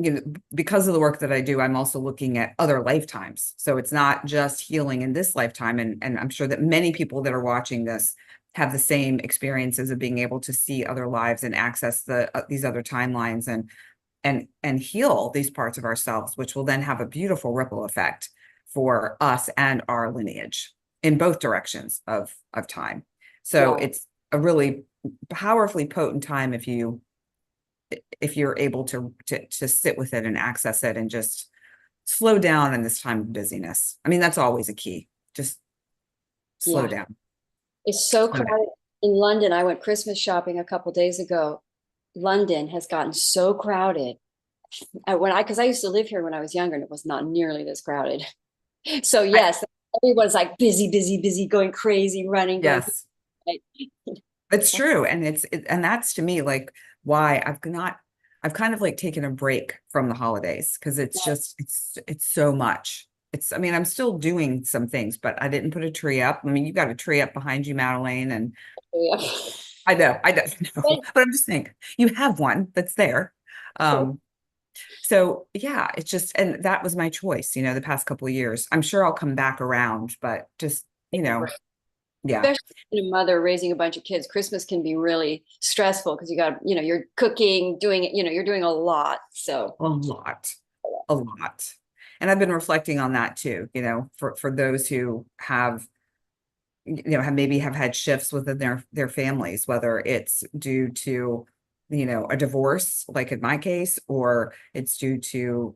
Speaker 1: you know, because of the work that I do, I'm also looking at other lifetimes. So it's not just healing in this lifetime. And I'm sure that many people that are watching this have the same experiences of being able to see other lives and access these other timelines, and heal these parts of ourselves, which will then have a beautiful ripple effect for us and our lineage in both directions of time. So it's a really powerfully potent time if you're able to sit with it and access it, and just slow down in this time of busyness. I mean, that's always a key. Just slow down.
Speaker 2: It's so crowded in London. I went Christmas shopping a couple days ago. London has gotten so crowded. Because I used to live here when I was younger, and it was not nearly this crowded. So yes, everyone's like busy, going crazy, running.
Speaker 1: Yes, it's true. And and that's to me like why I've kind of like taken a break from the holidays, because it's just, it's so much. I mean, I'm still doing some things, but I didn't put a tree up. I mean, you got a tree up behind you, Madelaine, and I know, but I'm just saying, you have one that's there. So yeah, it's just, and that was my choice, you know, the past couple of years. I'm sure I'll come back around, but just, you know, yeah.
Speaker 2: Especially a mother raising a bunch of kids, Christmas can be really stressful, because you got, you're cooking, doing it, you're doing a lot. So
Speaker 1: a lot. And I've been reflecting on that too, you know, for those who have, you know, have had shifts within their families, whether it's due to, you know, a divorce, like in my case, or it's due to,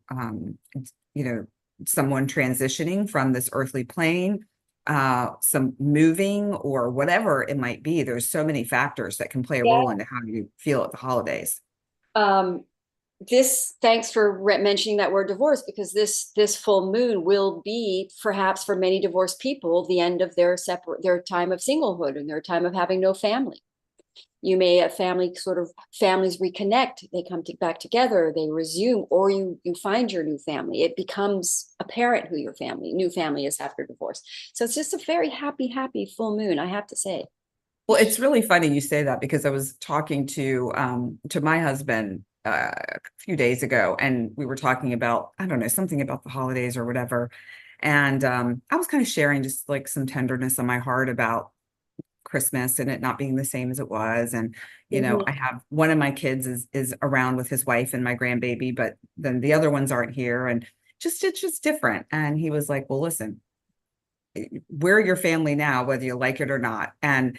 Speaker 1: you know, someone transitioning from this earthly plane, some moving, or whatever it might be. There's so many factors that can play a role into how you feel at the holidays.
Speaker 2: Thanks for mentioning that word divorce, because this full moon will be, perhaps for many divorced people, the end of their time of singlehood and their time of having no family. You may have families reconnect, they come back together, they resume, or you find your new family. It becomes apparent who your new family is after divorce. So it's just a very happy full moon, I have to say.
Speaker 1: Well, it's really funny you say that because I was talking to my husband a few days ago, and we were talking about, I don't know, something about the holidays or whatever. And I was kind of sharing just like some tenderness on my heart about Christmas and it not being the same as it was. And,
Speaker 2: Mhm.
Speaker 1: I have one of my kids is around with his wife and my grandbaby, but then the other ones aren't here. And just it's just different. And he was like, well, listen, we're your family now, whether you like it or not. And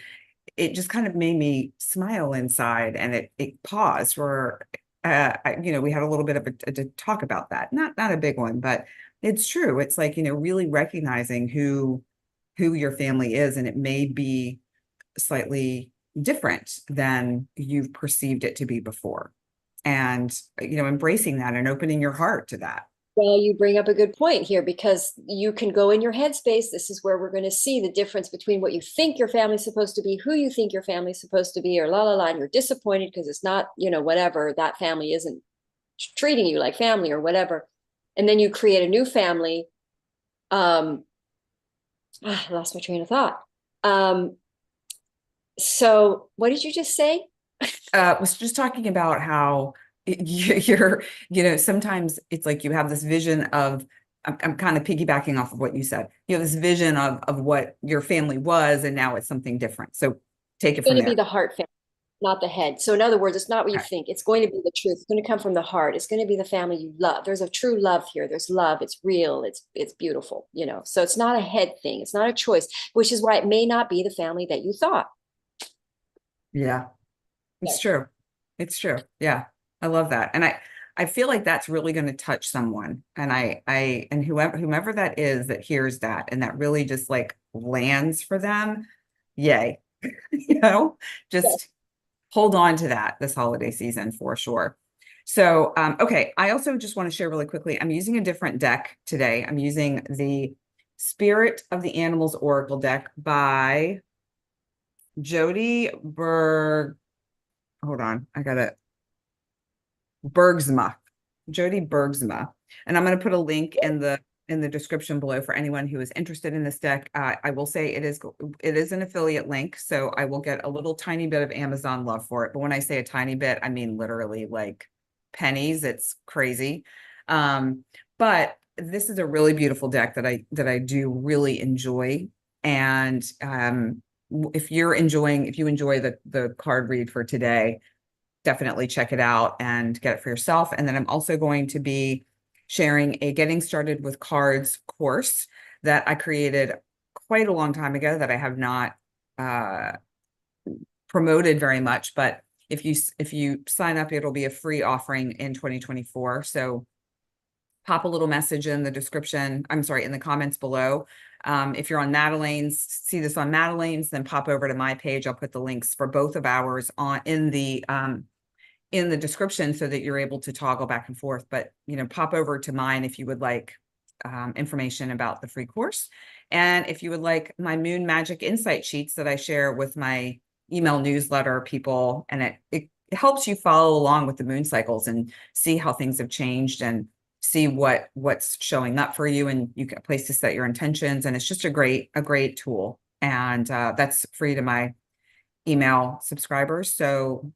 Speaker 1: it just kind of made me smile inside, and it paused for we had a little bit of a talk about that, not a big one, but it's true. It's like, really recognizing who your family is, and it may be slightly different than you've perceived it to be before, and embracing that and opening your heart to that.
Speaker 2: Well, you bring up a good point here because you can go in your headspace. This is where we're going to see the difference between what you think your family's supposed to be, who you think your family's supposed to be, or la la la, and you're disappointed because it's not, whatever, that family isn't treating you like family or whatever. And then you create a new family. Um, I lost my train of thought. Um, so what did you just say?
Speaker 1: Was just talking about how you're, sometimes it's like you have this vision of, I'm kind of piggybacking off of what you said. You have this vision of what your family was, and now it's something different. So take it
Speaker 2: Going
Speaker 1: from
Speaker 2: to be
Speaker 1: there.
Speaker 2: the heart family, not the head. So in other words, it's not what you
Speaker 1: Okay.
Speaker 2: think. It's going to be the truth. It's going to come from the heart. It's going to be the family you love. There's a true love here. There's love. It's real. It's beautiful, So it's not a head thing. It's not a choice, which is why it may not be the family that you thought.
Speaker 1: Yeah, it's
Speaker 2: Yes.
Speaker 1: true. It's true. Yeah. I love that. And I feel like that's really going to touch someone. And and whomever that is that hears that and that really just like lands for them, yay.
Speaker 2: Yes.
Speaker 1: Just hold on to that this holiday season for sure. So, okay, I also just want to share really quickly. I'm using a different deck today. I'm using the Spirit of the Animals Oracle deck by Jody Berg. Hold on, I got it. Bergsma, Jody Bergsma, and I'm going to put a link in the description below for anyone who is interested in this deck. I will say it is an affiliate link, so I will get a little tiny bit of Amazon love for it. But when I say a tiny bit, I mean literally like pennies. It's crazy. But this is a really beautiful deck that I do really enjoy. And if you enjoy the card read for today, definitely check it out and get it for yourself. And then I'm also going to be sharing a Getting Started with Cards course that I created quite a long time ago that I have not uh, promoted very much. But if you sign up, it'll be a free offering in 2024. So pop a little message in the description. I'm sorry, in the comments below. If you're on Madelaine's, see this on Madelaine's, then pop over to my page. I'll put the links for both of ours on in the description so that you're able to toggle back and forth. But, pop over to mine if you would like information about the free course. And if you would like my Moon Magic Insight sheets that I share with my email newsletter people, and it helps you follow along with the moon cycles and see how things have changed and see what's showing up for you, and you get a place to set your intentions. And it's just a great tool. And that's free to my email subscribers. So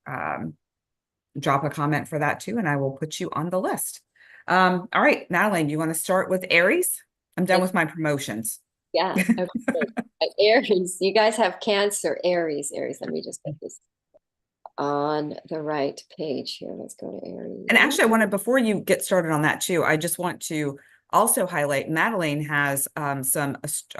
Speaker 1: drop a comment for that too, and I will put you on the list. All right, Madelaine, you want to start with Aries? I'm done with my promotions.
Speaker 2: Yeah. Okay. Aries. You guys have Cancer, Aries, Aries. Let me just get this on the right page here. Let's go to
Speaker 1: And
Speaker 2: Aries.
Speaker 1: actually, before you get started on that too, I just want to also highlight Madelaine has some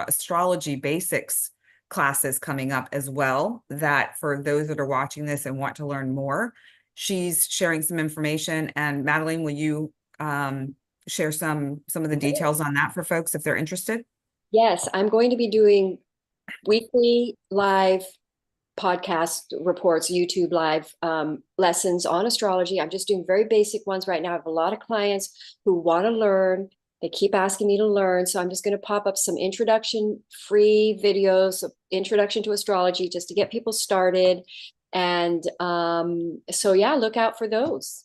Speaker 1: astrology basics classes coming up as well, that for those that are watching this and want to learn more, she's sharing some information. And Madelaine, will you share some of the details on that for folks if they're interested?
Speaker 2: Yes, I'm going to be doing weekly live podcast reports, YouTube live lessons on astrology. I'm just doing very basic ones right now. I have a lot of clients who want to learn. They keep asking me to learn. So I'm just going to pop up some introduction free videos, introduction to astrology, just to get people started. And so, yeah, look out for those.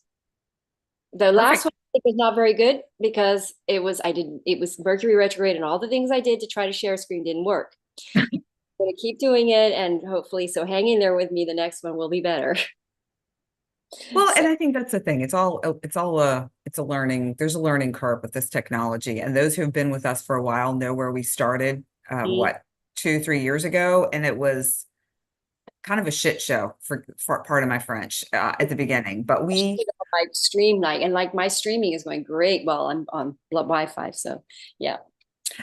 Speaker 2: The last
Speaker 1: Perfect.
Speaker 2: one I think was not very good because it was Mercury retrograde and all the things I did to try to share a screen didn't work. going to keep doing it, and hopefully, so hang in there with me. The next one will be better.
Speaker 1: Well,
Speaker 2: So,
Speaker 1: and I think that's the thing. It's a learning, there's a learning curve with this technology. And those who have been with us for a while know where we started,
Speaker 2: mm,
Speaker 1: what, 2, 3 years ago. And it was kind of a shit show for part of my French at the beginning. But we,
Speaker 2: my stream night, and like my streaming is going great while I'm on Wi-Fi. So yeah.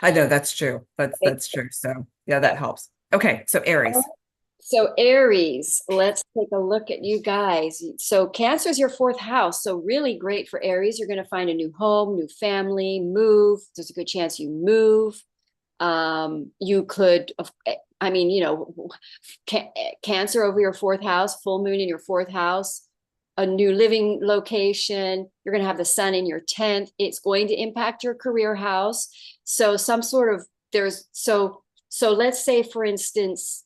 Speaker 1: I know that's true. That's true. So yeah, that helps. Okay, so Aries.
Speaker 2: So Aries, let's take a look at you guys. So Cancer is your fourth house. So really great for Aries. You're going to find a new home, new family, move. There's a good chance you move. You could, I mean, Cancer over your fourth house, full moon in your fourth house, a new living location. You're going to have the sun in your 10th. It's going to impact your career house. So some sort of so let's say, for instance,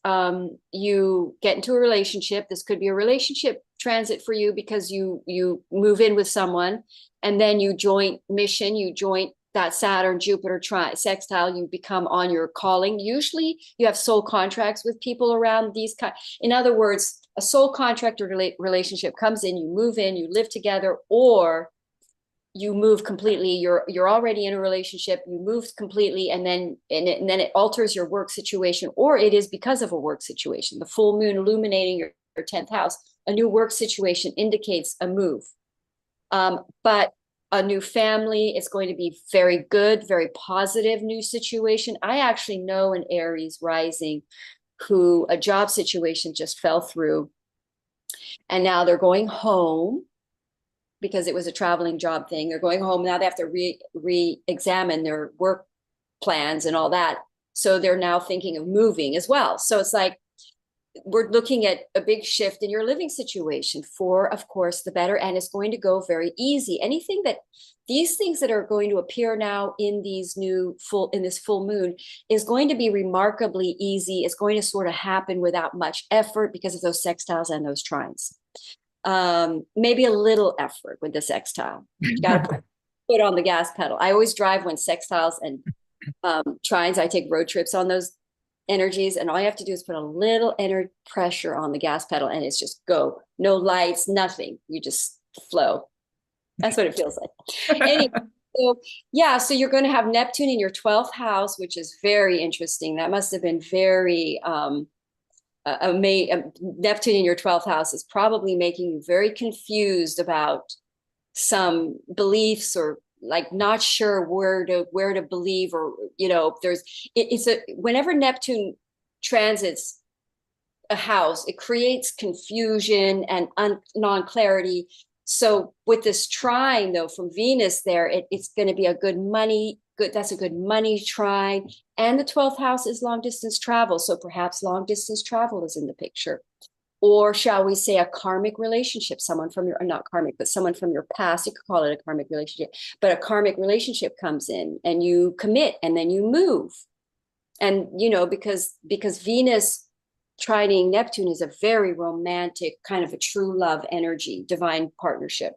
Speaker 2: you get into a relationship. This could be a relationship transit for you because you move in with someone, and then you joint mission, you joint that Saturn Jupiter sextile, you become on your calling. Usually you have soul contracts with people around these kind. In other words, a soul contract or relationship comes in, you move in, you live together, or you move completely. You're already in a relationship, you move completely, and then it alters your work situation, or it is because of a work situation. The full moon illuminating your 10th house, a new work situation indicates a move. But a new family is going to be very good, very positive new situation. I actually know an Aries rising who a job situation just fell through, and now they're going home because it was a traveling job thing. They're going home now. They have to re-examine their work plans and all that. So they're now thinking of moving as well. So it's like we're looking at a big shift in your living situation for, of course, the better, and it's going to go very easy. These things that are going to appear now in this full moon is going to be remarkably easy. It's going to sort of happen without much effort because of those sextiles and those trines. Maybe a little effort with the sextile. You got to put on the gas pedal. I always drive when sextiles and trines. I take road trips on those energies, and all you have to do is put a little inner pressure on the gas pedal, and it's just go. No lights, nothing. You just flow. That's what it feels like. Anyway, so you're going to have Neptune in your 12th house, which is very interesting. That must have been very Neptune in your 12th house is probably making you very confused about some beliefs, or like not sure where to believe, or whenever Neptune transits a house, it creates confusion and non-clarity. So with this trine though from Venus there, it's going to be a good money. That's a good money trine. And the 12th house is long distance travel. So perhaps long distance travel is in the picture. Or shall we say a karmic relationship, someone from your, not karmic, but someone from your past, you could call it a karmic relationship, but a karmic relationship comes in and you commit and then you move. And, because Venus trining Neptune is a very romantic kind of a true love energy, divine partnership.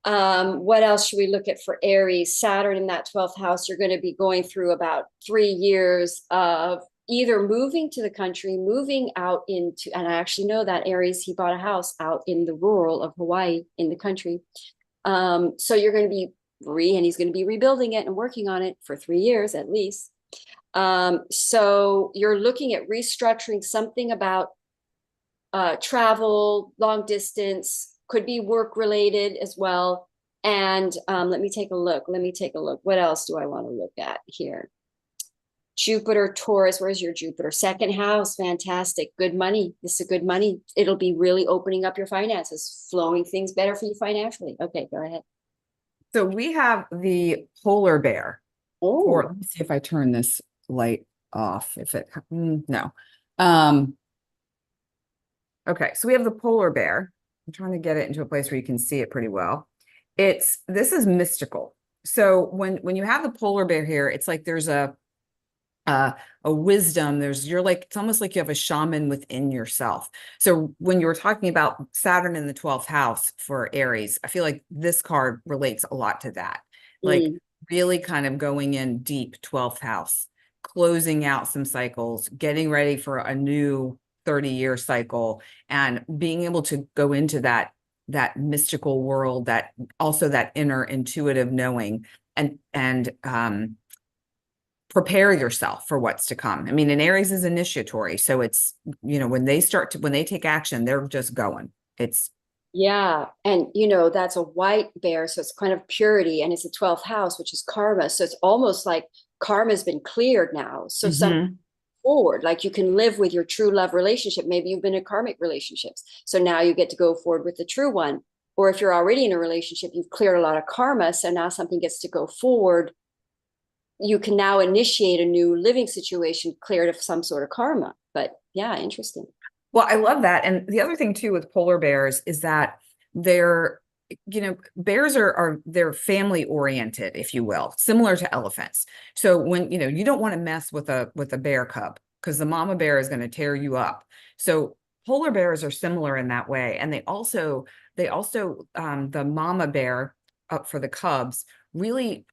Speaker 2: What else should we look at for Aries? Saturn in that 12th house, you're going to be going through about 3 years of either moving to the country, moving out into, and I actually know that Aries, he bought a house out in the rural of Hawaii in the country. So you're going to be and he's going to be rebuilding it and working on it for 3 years at least. So you're looking at restructuring something about travel, long distance, could be work related as well. And let me take a look. What else do I want to look at here? Jupiter, Taurus, where's your Jupiter? Second house, fantastic. Good money. This is a good money. It'll be really opening up your finances, flowing things better for you financially. Okay, go ahead.
Speaker 1: So we have the polar bear.
Speaker 2: Oh,
Speaker 1: Let me see if I turn this light off. No. Okay, so we have the polar bear. I'm trying to get it into a place where you can see it pretty well. This is mystical. So when you have the polar bear here, it's like there's a wisdom. It's almost like you have a shaman within yourself. So when you were talking about Saturn in the 12th house for Aries, I feel like this card relates a lot to that. Like really kind of going in deep 12th house, closing out some cycles, getting ready for a new 30-year cycle, and being able to go into that mystical world, that also that inner intuitive knowing, and prepare yourself for what's to come. I mean, and Aries is initiatory, so it's, when they take action, they're just going. It's
Speaker 2: Yeah. And, that's a white bear. So it's kind of purity, and it's a 12th house, which is karma. So it's almost like karma's been cleared now. So some forward, like you can live with your true love relationship. Maybe you've been in karmic relationships. So now you get to go forward with the true one. Or if you're already in a relationship, you've cleared a lot of karma. So now something gets to go forward. You can now initiate a new living situation cleared of some sort of karma. But yeah, interesting.
Speaker 1: Well, I love that. And the other thing too with polar bears is that they're, bears they're family oriented, if you will, similar to elephants. So when, you don't want to mess with a bear cub, because the mama bear is going to tear you up. So polar bears are similar in that way. And they also, the mama bear up for the cubs really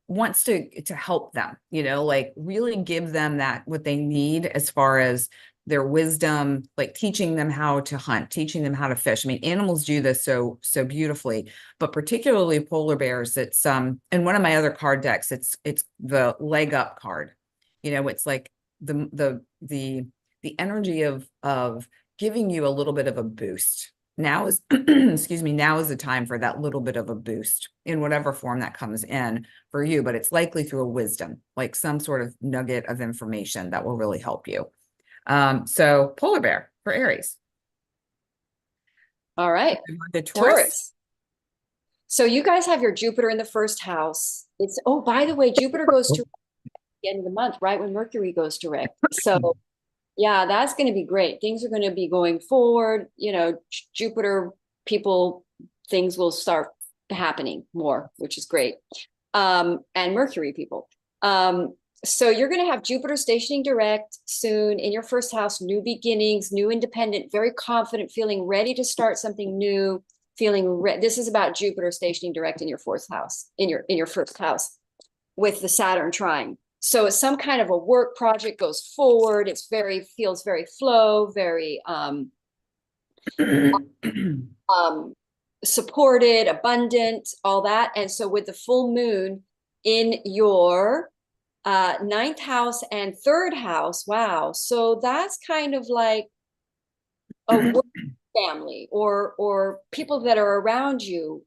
Speaker 1: wants to help them, like really give them that what they need as far as their wisdom, like teaching them how to hunt, teaching them how to fish. I mean, animals do this so beautifully, but particularly polar bears. It's in one of my other card decks, it's the leg up card. It's like the energy of giving you a little bit of a boost. Now is excuse me, now is the time for that little bit of a boost in whatever form that comes in for you, but it's likely through a wisdom, like some sort of nugget of information that will really help you. So polar bear for Aries.
Speaker 2: All right.
Speaker 1: The
Speaker 2: Taurus. So you guys have your Jupiter in the first house. Oh, by the way, Jupiter goes to the end of the month, right when Mercury goes direct. So yeah, that's going to be great. Things are going to be going forward. Jupiter people, things will start happening more, which is great. And Mercury people. So you're going to have Jupiter stationing direct soon in your first house, new beginnings, new independent, very confident, feeling ready to start something new, this is about Jupiter stationing direct in your fourth house, in your first house with the Saturn trine. So it's some kind of a work project goes forward. Feels very flow, very supported, abundant, all that. And so with the full moon in your ninth house and third house, wow. So that's kind of like a work family or people that are around you.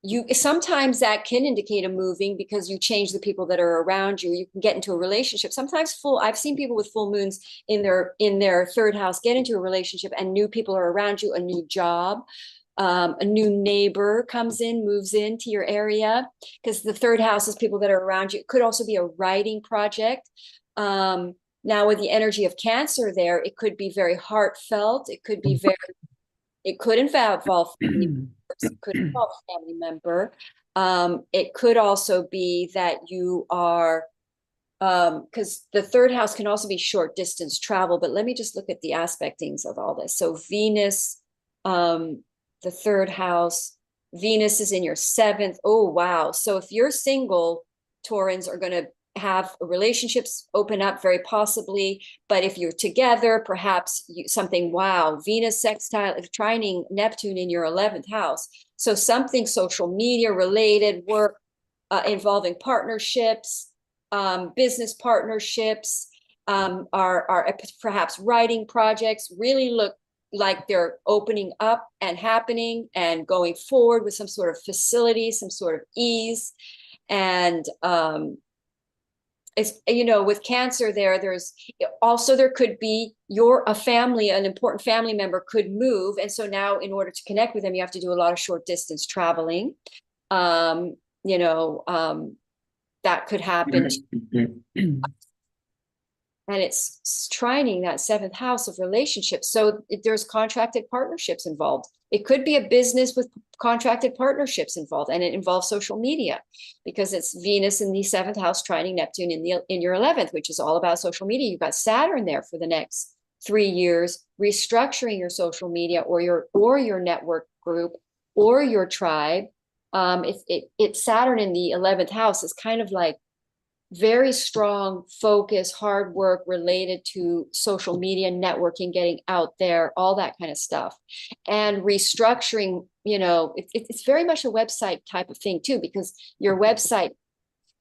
Speaker 2: You sometimes that can indicate a moving because you change the people that are around you. You can get into a relationship. Sometimes I've seen people with full moons in their third house get into a relationship, and new people are around you, a new job, a new neighbor moves into your area, because the third house is people that are around you. It could also be a writing project. Now with the energy of Cancer there, it could be very heartfelt. It could be it could involve family members. It could involve a family member. It could also be that you are, because the third house can also be short distance travel, but let me just look at the aspectings of all this. So Venus, the third house, Venus is in your seventh. Oh, wow. So if you're single, Taurans are going to have relationships open up very possibly, but if you're together, perhaps something, wow, Venus sextile trining Neptune in your 11th house. So something social media related, work involving partnerships, business partnerships, are perhaps writing projects really look like they're opening up and happening and going forward with some sort of facility, some sort of ease. And it's, with Cancer there's also, there could be an important family member could move. And so now in order to connect with them, you have to do a lot of short distance traveling. That could happen. And it's trining that seventh house of relationships. So there's contracted partnerships involved. It could be a business with contracted partnerships involved, and it involves social media because it's Venus in the seventh house trining Neptune in your 11th, which is all about social media. You've got Saturn there for the next 3 years, restructuring your social media or your network group or your tribe. It's Saturn in the 11th house is kind of like very strong focus, hard work related to social media, networking, getting out there, all that kind of stuff. And restructuring, it's very much a website type of thing too, because your website,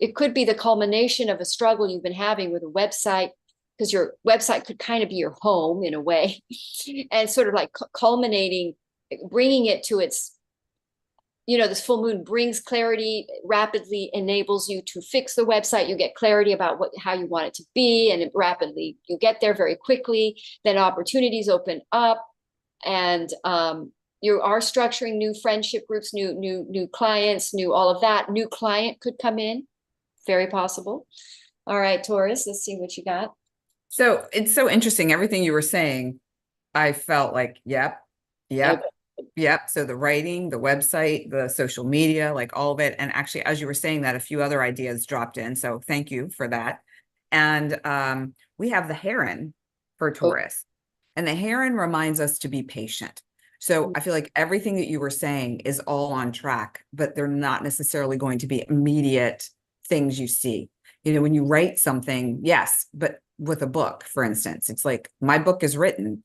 Speaker 2: it could be the culmination of a struggle you've been having with a website, because your website could kind of be your home in a way, and sort of like culminating, bringing it to its, this full moon brings clarity, rapidly enables you to fix the website. You get clarity about how you want it to be, and you get there very quickly. Then opportunities open up, and you are structuring new friendship groups, new clients, new all of that. New client could come in, very possible. All right, Taurus, let's see what you got.
Speaker 1: So it's so interesting. Everything you were saying, I felt like, yep.
Speaker 2: Okay.
Speaker 1: Yep. So the writing, the website, the social media, like all of it. And actually, as you were saying that, a few other ideas dropped in. So thank you for that. And we have the heron for Taurus. And the heron reminds us to be patient. So I feel like everything that you were saying is all on track, but they're not necessarily going to be immediate things you see. When you write something, yes, but with a book, for instance, it's like my book is written,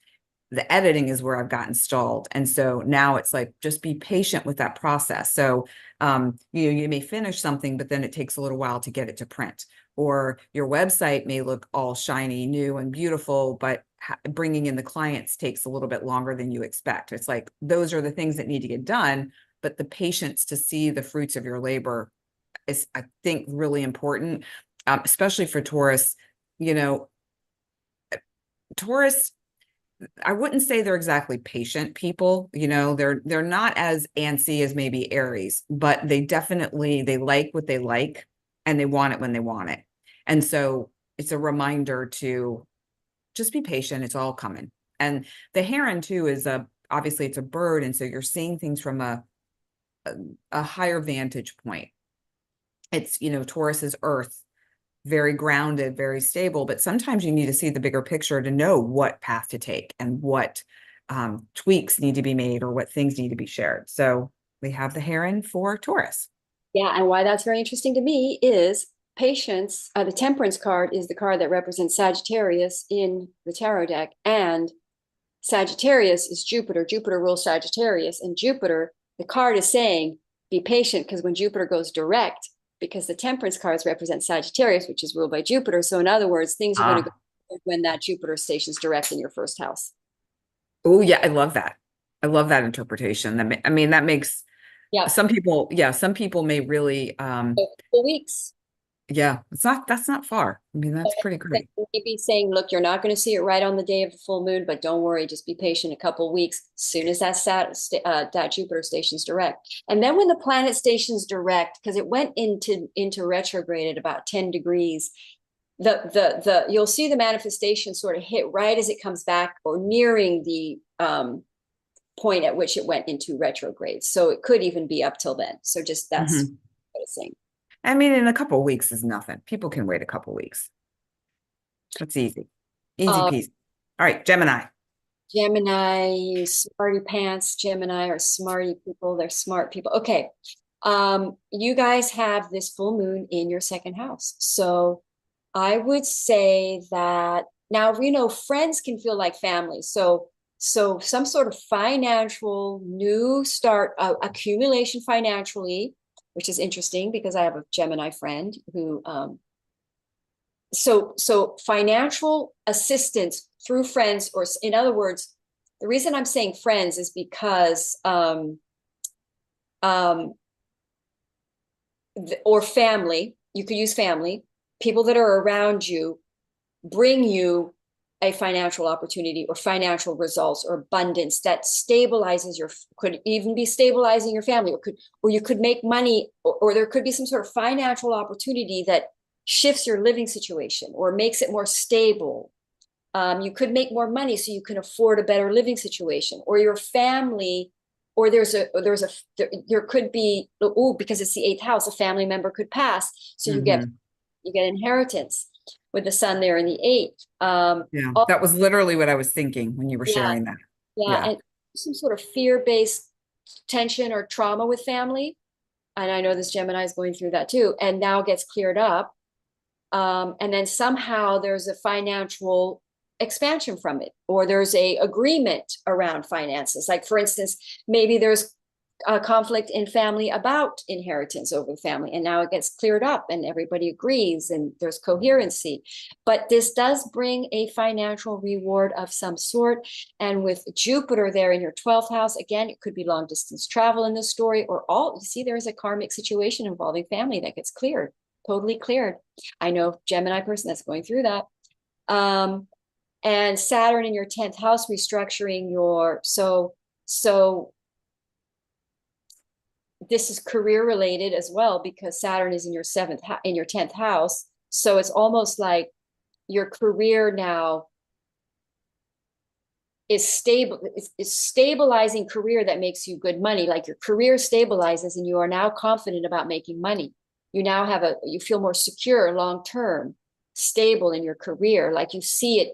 Speaker 1: the editing is where I've gotten stalled. And so now it's like, just be patient with that process. So, you may finish something, but then it takes a little while to get it to print, or your website may look all shiny, new and beautiful, but bringing in the clients takes a little bit longer than you expect. It's like, those are the things that need to get done, but the patience to see the fruits of your labor is, I think, really important, especially for Taurus. Taurus, I wouldn't say they're exactly patient people. They're not as antsy as maybe Aries, but they like what they like, and they want it when they want it. And so it's a reminder to just be patient. It's all coming. And the heron too is obviously it's a bird. And so you're seeing things from a higher vantage point. It's, Taurus is earth, very grounded, very stable, but sometimes you need to see the bigger picture to know what path to take and what tweaks need to be made or what things need to be shared. So we have the heron for Taurus.
Speaker 2: Yeah, and why that's very interesting to me is patience. The temperance card is the card that represents Sagittarius in the tarot deck, and Sagittarius is Jupiter. Jupiter rules Sagittarius, and Jupiter, the card is saying, be patient, because when Jupiter goes direct, because the temperance cards represent Sagittarius, which is ruled by Jupiter. So in other words, things are going to go when that Jupiter stations direct in your first house.
Speaker 1: Oh yeah, I love that. I love that interpretation. That makes some people may really
Speaker 2: Weeks.
Speaker 1: Yeah, that's not far. That's pretty great.
Speaker 2: Maybe saying, look, you're not going to see it right on the day of the full moon, but don't worry, just be patient a couple of weeks. As soon as that Jupiter stations direct. And then when the planet stations direct, because it went into retrograde at about 10 degrees, you'll see the manifestation sort of hit right as it comes back, or nearing the point at which it went into retrograde. So it could even be up till then. So just that's what it's saying.
Speaker 1: In a couple of weeks is nothing. People can wait a couple of weeks. That's easy. Easy peasy. All right, Gemini.
Speaker 2: Gemini, smarty pants. Gemini are smarty people. They're smart people. Okay. You guys have this full moon in your second house. So I would say that now, friends can feel like family. So some sort of financial new start, accumulation financially, which is interesting because I have a Gemini friend who, so financial assistance through friends, or in other words, the reason I'm saying friends is because, or family, you could use family, people that are around you bring you a financial opportunity or financial results or abundance that stabilizes could even be stabilizing your family, or you could make money, or there could be some sort of financial opportunity that shifts your living situation or makes it more stable. You could make more money so you can afford a better living situation, or your family, or there could be, because it's the 8th house, a family member could pass. So you get inheritance with the sun there in the 8th.
Speaker 1: That was literally what I was thinking when you were sharing that.
Speaker 2: Yeah. And some sort of fear-based tension or trauma with family. And I know this Gemini is going through that too, and now gets cleared up. And then somehow there's a financial expansion from it, or there's a agreement around finances. Like, for instance, maybe there's a conflict in family about inheritance over the family, and now it gets cleared up and everybody agrees and there's coherency. But this does bring a financial reward of some sort. And with Jupiter there in your 12th house, again, it could be long distance travel in this story, or all, you see, there's a karmic situation involving family that gets cleared, totally cleared. I know a Gemini person that's going through that. And Saturn in your 10th house, restructuring your, so this is career related as well, because Saturn is in your in your 10th house. So it's almost like your career now is stable, is stabilizing career that makes you good money. Like your career stabilizes and you are now confident about making money. You now have you feel more secure long-term, stable in your career. Like you see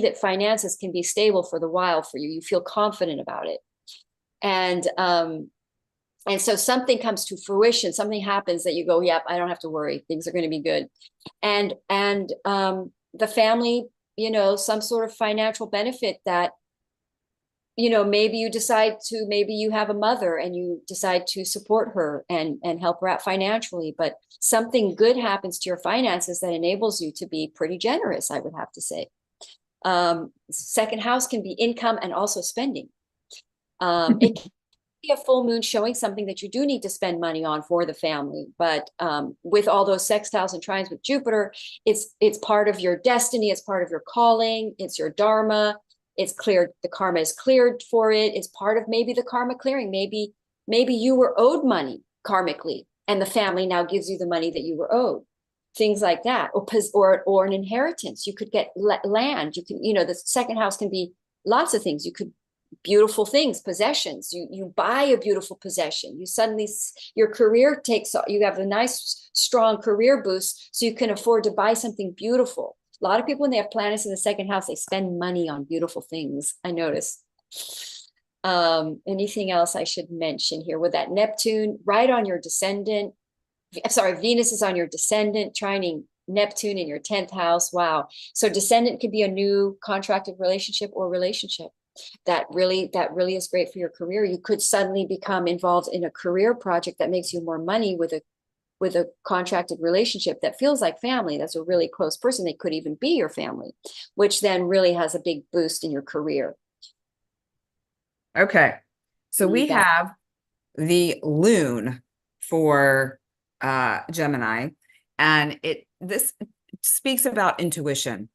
Speaker 2: that finances can be stable for the while for you. You feel confident about it. And so something comes to fruition, something happens that you go, yep, I don't have to worry. Things are going to be good. And the family, some sort of financial benefit that, maybe you decide to, maybe you have a mother and you decide to support her and help her out financially, but something good happens to your finances that enables you to be pretty generous, I would have to say. Second house can be income and also spending. It can be a full moon showing something that you do need to spend money on for the family, but with all those sextiles and trines with Jupiter, it's part of your destiny, it's part of your calling, it's your dharma. It's cleared, the karma is cleared for it. It's part of maybe the karma clearing. Maybe you were owed money karmically and the family now gives you the money that you were owed. Things like that, or an inheritance. You could get land. You can, the second house can be lots of things. You could, beautiful things, possessions. You buy a beautiful possession. You suddenly, your career takes, you have a nice strong career boost, so you can afford to buy something beautiful. A lot of people, when they have planets in the second house, they spend money on beautiful things, I notice. Anything else I should mention here? With that Neptune right on your descendant, sorry, Venus is on your descendant, trining Neptune in your 10th house. Wow. So descendant could be a new contracted relationship or relationship that really is great for your career. You could suddenly become involved in a career project that makes you more money with a contracted relationship that feels like family. That's a really close person. They could even be your family, which then really has a big boost in your career.
Speaker 1: Okay. So we have the Lune for Gemini, and this speaks about intuition.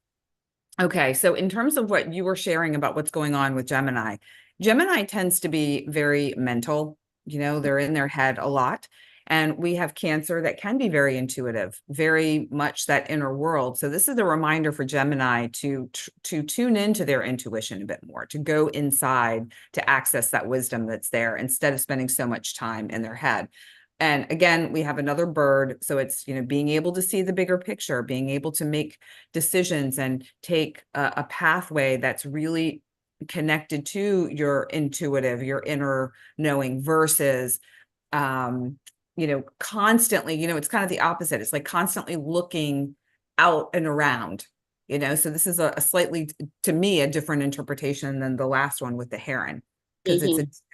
Speaker 1: Okay, so in terms of what you were sharing about what's going on with Gemini tends to be very mental, they're in their head a lot. And we have Cancer that can be very intuitive, very much that inner world. So this is a reminder for Gemini to tune into their intuition a bit more, to go inside, to access that wisdom that's there instead of spending so much time in their head. And again, we have another bird. So it's, being able to see the bigger picture, being able to make decisions and take a pathway that's really connected to your intuitive, your inner knowing versus, constantly, it's kind of the opposite. It's like constantly looking out and around, so this is a slightly, to me, a different interpretation than the last one with the heron, because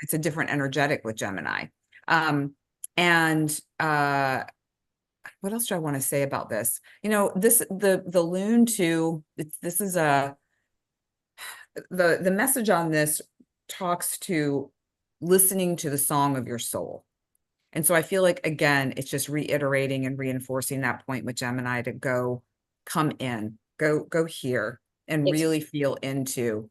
Speaker 1: it's a different energetic with Gemini. And what else do I want to say about this? The Lune too, this is the message on this talks to listening to the song of your soul. And so I feel like, again, it's just reiterating and reinforcing that point with Gemini to come in, go here and really feel into.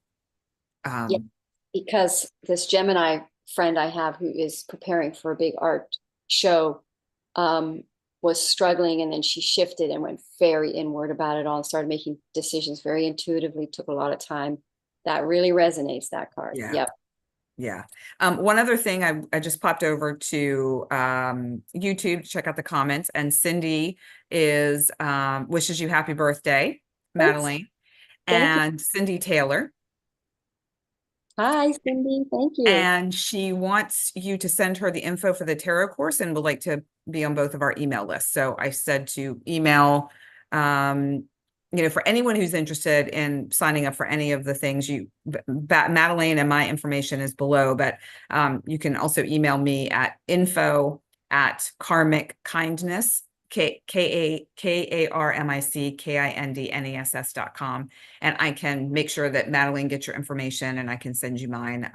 Speaker 2: Because this Gemini friend I have who is preparing for a big art show was struggling, and then she shifted and went very inward about it all and started making decisions very intuitively, took a lot of time. That really resonates, that card.
Speaker 1: Yeah.
Speaker 2: Yep.
Speaker 1: Yeah. One other thing, I just popped over to YouTube to check out the comments, and Cindy wishes you happy birthday, Madelaine. And Cindy Taylor.
Speaker 2: Hi, Cindy. Thank you.
Speaker 1: And she wants you to send her the info for the tarot course and would like to be on both of our email lists. So I said to email For anyone who's interested in signing up for any of the things, Madelaine and my information is below, but you can also email me at info@KarmicKindness, KarmicKindness.com. And I can make sure that Madelaine gets your information and I can send you mine.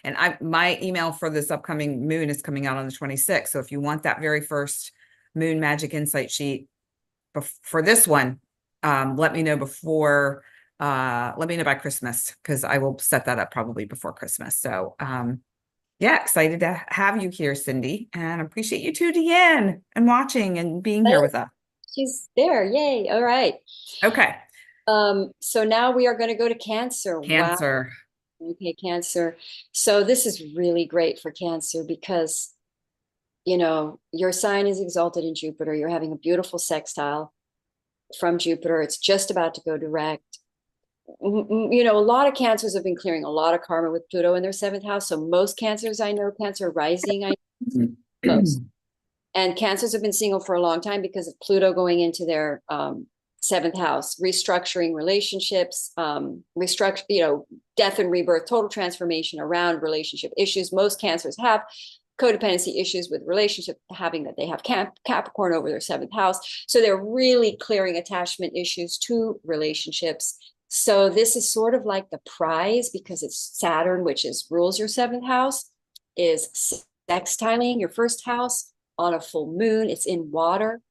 Speaker 1: And my email for this upcoming moon is coming out on the 26th. So if you want that very first Moon Magic Insight sheet for this one, let me know by Christmas, because I will set that up probably before Christmas. So yeah, excited to have you here, Cindy, and appreciate you tuning in and watching and being here with us.
Speaker 2: She's there. Yay. All right.
Speaker 1: Okay.
Speaker 2: So now we are going to go to Cancer.
Speaker 1: Cancer.
Speaker 2: Wow. Okay, Cancer. So this is really great for Cancer because, your sign is exalted in Jupiter. You're having a beautiful sextile from Jupiter. It's just about to go direct. A lot of Cancers have been clearing a lot of karma with Pluto in their 7th house. So most Cancers I know, Cancer rising, I know most. And Cancers have been single for a long time because of Pluto going into their 7th house, restructuring relationships, death and rebirth, total transformation around relationship issues. Most Cancers have codependency issues with relationship, having that they have Capricorn over their 7th house. So they're really clearing attachment issues to relationships. So this is sort of like the prize, because it's Saturn, which rules your 7th house, is sextiling your 1st house on a full moon. It's in water.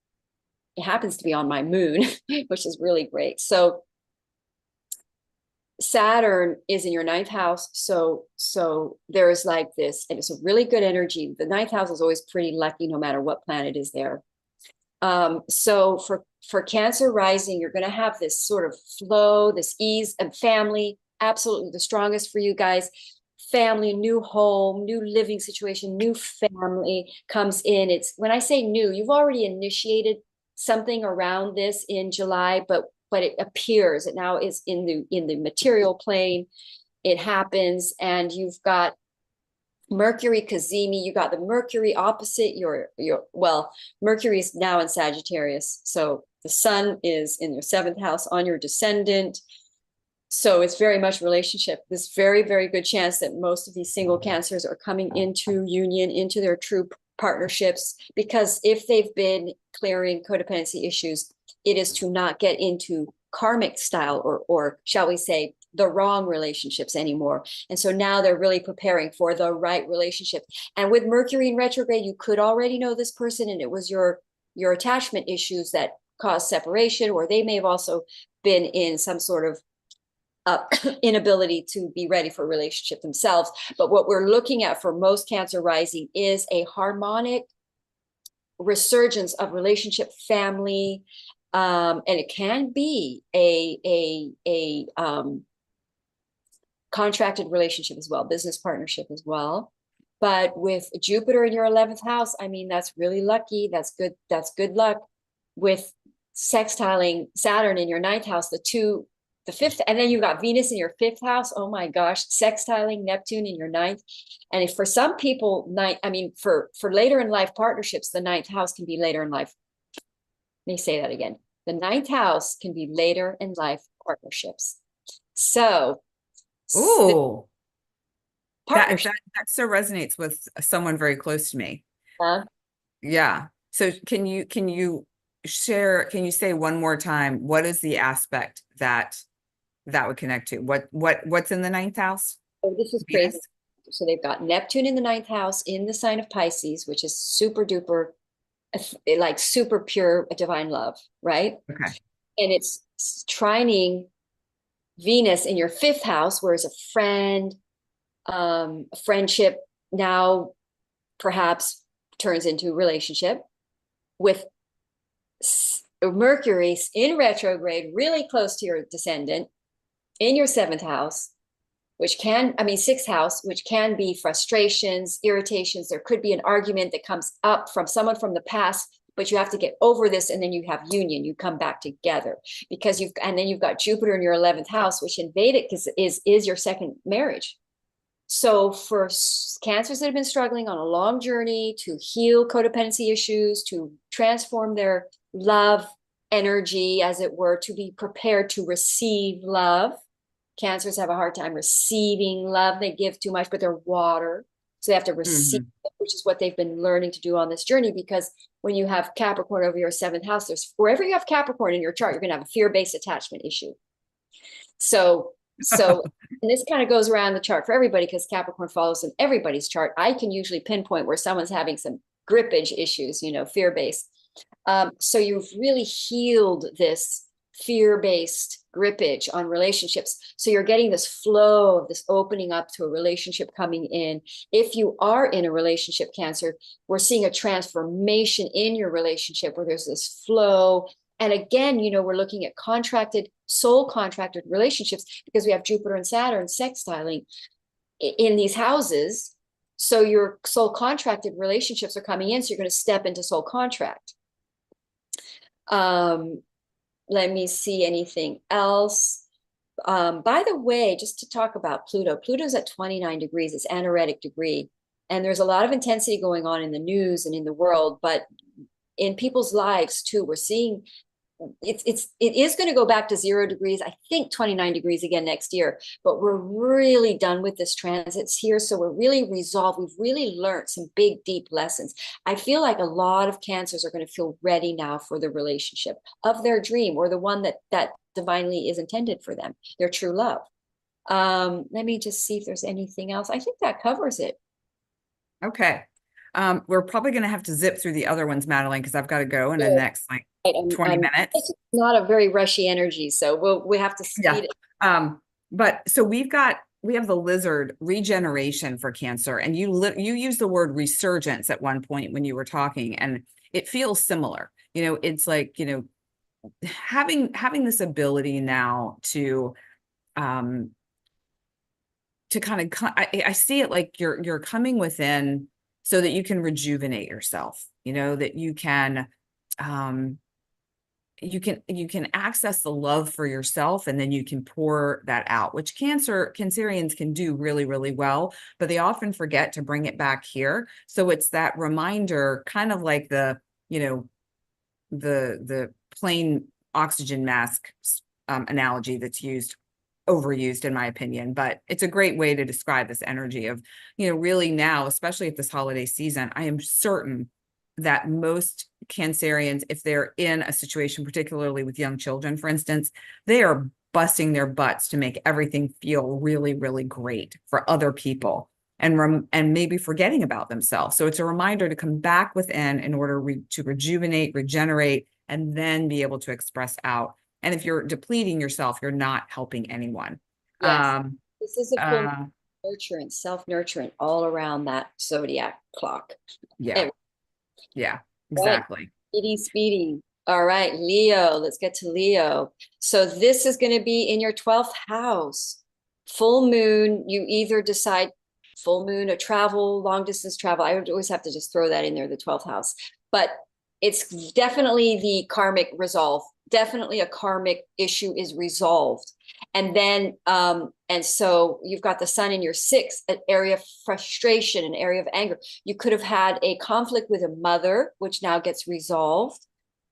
Speaker 2: It happens to be on my moon, which is really great. So Saturn is in your 9th house. So there's like this, and it's a really good energy. The 9th house is always pretty lucky no matter what planet is there. So for Cancer rising, you're going to have this sort of flow, this ease, and family, absolutely the strongest for you guys. Family, new home, new living situation, new family comes in. It's, when I say new, you've already initiated something around this in July, but it appears it now is in the material plane. It happens, and you've got Mercury Cazimi. You got the Mercury opposite Mercury's now in Sagittarius. So the sun is in your 7th house on your descendant. So it's very much relationship. This very, very good chance that most of these single Cancers are coming into union, into their true partnerships, because if they've been clearing codependency issues, it is to not get into karmic style or shall we say the wrong relationships anymore. And so now they're really preparing for the right relationship. And with Mercury in retrograde, you could already know this person, and it was your attachment issues that caused separation, or they may have also been in some sort of inability to be ready for a relationship themselves. But what we're looking at for most Cancer rising is a harmonic resurgence of relationship, family, and it can be a contracted relationship as well, business partnership as well. But with Jupiter in your 11th house, I mean, that's really lucky. That's good. That's good luck. With sextiling Saturn in your 9th house, the 5th, and then you've got Venus in your 5th house. Oh my gosh, sextiling Neptune in your 9th. And if for some people, for later in life partnerships, the 9th house can be later in life. Let me say that again. The 9th house can be later in life partnerships. So,
Speaker 1: ooh, that so resonates with someone very close to me. Yeah. So can you say one more time, what is the aspect that would connect to? What's in the 9th house?
Speaker 2: Oh, this is crazy. So they've got Neptune in the 9th house in the sign of Pisces, which is super duper, like super pure divine love, right?
Speaker 1: Okay.
Speaker 2: And it's trining Venus in your 5th house, whereas a friend, a friendship now perhaps turns into a relationship, with Mercury in retrograde, really close to your descendant in your 7th house, 6th house, which can be frustrations, irritations. There could be an argument that comes up from someone from the past, but you have to get over this, and then you have union. You come back together because you've got Jupiter in your 11th house, which in Vedic is your second marriage. So for Cancers that have been struggling on a long journey to heal codependency issues, to transform their love energy, as it were, to be prepared to receive love. Cancers have a hard time receiving love. They give too much, but they're water. So they have to receive,
Speaker 1: Mhm.
Speaker 2: which is what they've been learning to do on this journey. Because when you have Capricorn over your seventh house, there's wherever you have Capricorn in your chart, you're going to have a fear-based attachment issue. So, and this kind of goes around the chart for everybody because Capricorn follows in everybody's chart. I can usually pinpoint where someone's having some grippage issues, fear-based. So you've really healed this fear-based grippage on relationships. So you're getting this flow of this opening up to a relationship coming in. If you are in a relationship, Cancer, we're seeing a transformation in your relationship where there's this flow. And again, we're looking at soul contracted relationships because we have Jupiter and Saturn sextiling in these houses. So your soul contracted relationships are coming in. So you're going to step into soul contract. Let me see anything else. By the way, just to talk about Pluto's at 29 degrees. It's anaretic degree. And there's a lot of intensity going on in the news and in the world, but in people's lives too, we're seeing it is going to go back to 0 degrees. I think 29 degrees again next year, but we're really done with this transits here. So we're really resolved. We've really learned some big, deep lessons. I feel like a lot of Cancers are going to feel ready now for the relationship of their dream, or the one that divinely is intended for them, their true love. Let me just see if there's anything else. I think that covers it.
Speaker 1: Okay. We're probably going to have to zip through the other ones, Madelaine, because I've got to go in the next like 20 minutes.
Speaker 2: It's not a very rushy energy, so we have to speed it.
Speaker 1: But so we have the lizard regeneration for Cancer, and you use the word resurgence at one point when you were talking, and it feels similar. It's like, having this ability now to kind of, I see it like you're coming within so that you can rejuvenate yourself, that you can access the love for yourself, and then you can pour that out, which Cancerians can do really, really well, but they often forget to bring it back here. So it's that reminder, kind of like the plain oxygen mask analogy that's overused in my opinion, but it's a great way to describe this energy of, really now, especially at this holiday season, I am certain that most Cancerians, if they're in a situation, particularly with young children, for instance, they are busting their butts to make everything feel really, really great for other people, and maybe forgetting about themselves. So it's a reminder to come back within in order to rejuvenate, regenerate, and then be able to express out. And if you're depleting yourself, you're not helping anyone.
Speaker 2: Yes, this is a full nurturance, self-nurturance all around that zodiac clock.
Speaker 1: Yeah. Yeah,
Speaker 2: Right.
Speaker 1: exactly.
Speaker 2: Speedy. All right, Leo. Let's get to Leo. So this is going to be in your 12th house. Full moon. You either decide full moon, a travel, long distance travel. I would always have to just throw that in there, the 12th house. But it's definitely the karmic resolve. Definitely a karmic issue is resolved. And then, and so you've got the sun in your 6th, an area of frustration, an area of anger. You could have had a conflict with a mother, which now gets resolved.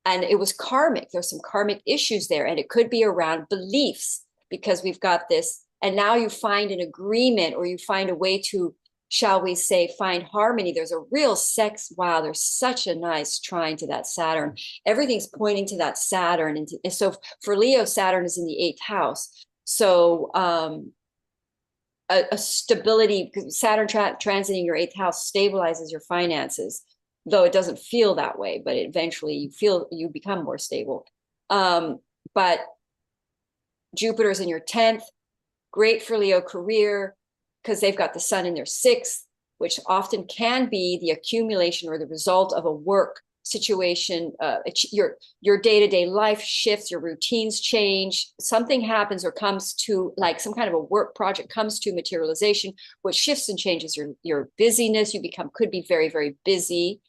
Speaker 2: And it was karmic. There's some karmic issues there. And it could be around beliefs, because we've got this. And now you find an agreement, or you find a way to, shall we say, find harmony. There's a real wow, there's such a nice trine to that Saturn. Everything's pointing to that Saturn. And so for Leo, Saturn is in the 8th house. So a stability, Saturn transiting your 8th house stabilizes your finances, though it doesn't feel that way, but eventually you become more stable. But Jupiter's in your 10th, great for Leo career, because they've got the sun in their 6th, which often can be the accumulation or the result of a work situation. Your day-to-day life shifts, your routines change, something happens or comes to, like some kind of a work project comes to materialization, which shifts and changes your busyness. You could be very, very busy,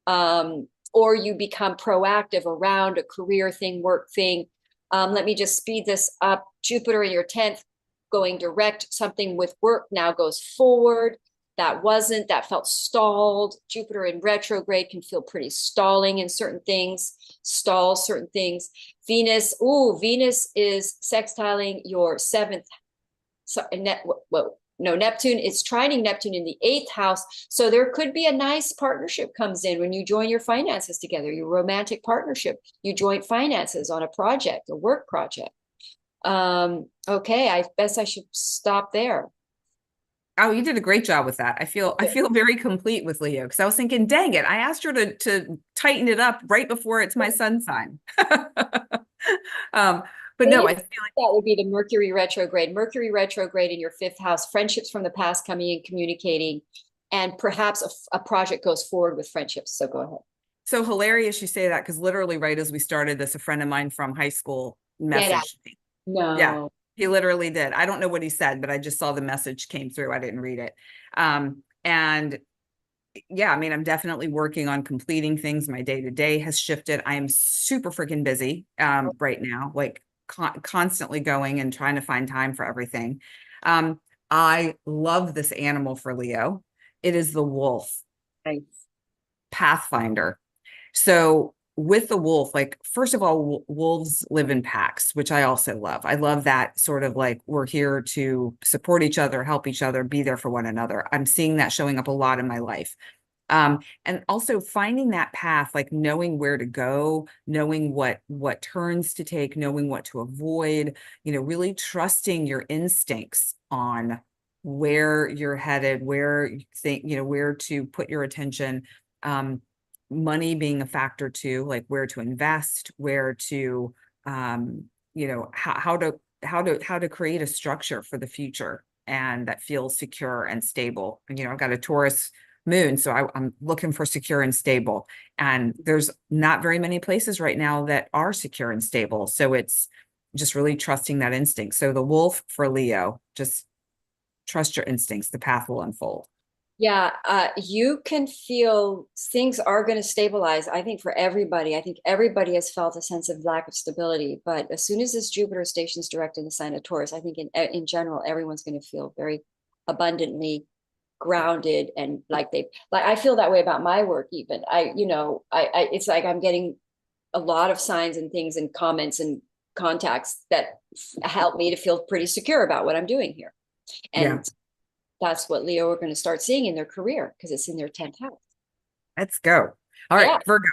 Speaker 2: or you become proactive around a career thing, work thing. Let me just speed this up. Jupiter in your 10th, going direct, something with work now goes forward. that felt stalled. Jupiter in retrograde can feel pretty stalling in certain things, stall certain things. Venus is sextiling your seventh. So, no, Neptune is trining Neptune in the eighth house. So there could be a nice partnership comes in when you join your finances together, your romantic partnership, you join finances on a project, a work project. Okay, I guess I should stop there.
Speaker 1: Oh, you did a great job with that. I feel very complete with Leo, because I was thinking, dang it, I asked her to tighten it up right before it's my sun sign. But no, I feel like
Speaker 2: that would be the Mercury retrograde. Mercury retrograde in your fifth house, friendships from the past coming in, communicating, and perhaps a project goes forward with friendships. So go ahead.
Speaker 1: so hilarious you say that, because literally right as we started this, a friend of mine from high school messaged me. Yeah,
Speaker 2: No.
Speaker 1: he literally did. I don't know what he said, but I just saw the message came through. I didn't read it. And yeah, I mean, I'm definitely working on completing things. My day to day has shifted. I am super freaking busy right now, like constantly going and trying to find time for everything. I love this animal for Leo. It is the wolf,
Speaker 2: Nice.
Speaker 1: Pathfinder. So with the wolf, like, first of all, wolves live in packs, which I also love. I love that sort of like, we're here to support each other, help each other, be there for one another. I'm seeing that showing up a lot in my life. And also finding that path, like knowing where to go, knowing what turns to take, knowing what to avoid, really trusting your instincts on where you're headed, where you think, where to put your attention. Money being a factor too, like where to invest, where to, how to create a structure for the future and that feels secure and stable. I've got a Taurus moon, so I'm looking for secure and stable. And there's not very many places right now that are secure and stable. So it's just really trusting that instinct. So the wolf for Leo, just trust your instincts. The path will unfold.
Speaker 2: Yeah, you can feel things are going to stabilize. I think for everybody, I think everybody has felt a sense of lack of stability. But as soon as this Jupiter stations direct in the sign of Taurus, I think in general, everyone's going to feel very abundantly grounded and like I feel that way about my work. Even it's like I'm getting a lot of signs and things and comments and contacts that help me to feel pretty secure about what I'm doing here.
Speaker 1: Yeah,
Speaker 2: And that's what Leo are going to start seeing in their career because it's in their 10th house.
Speaker 1: let's go. All right,
Speaker 2: Yeah.
Speaker 1: Virgo.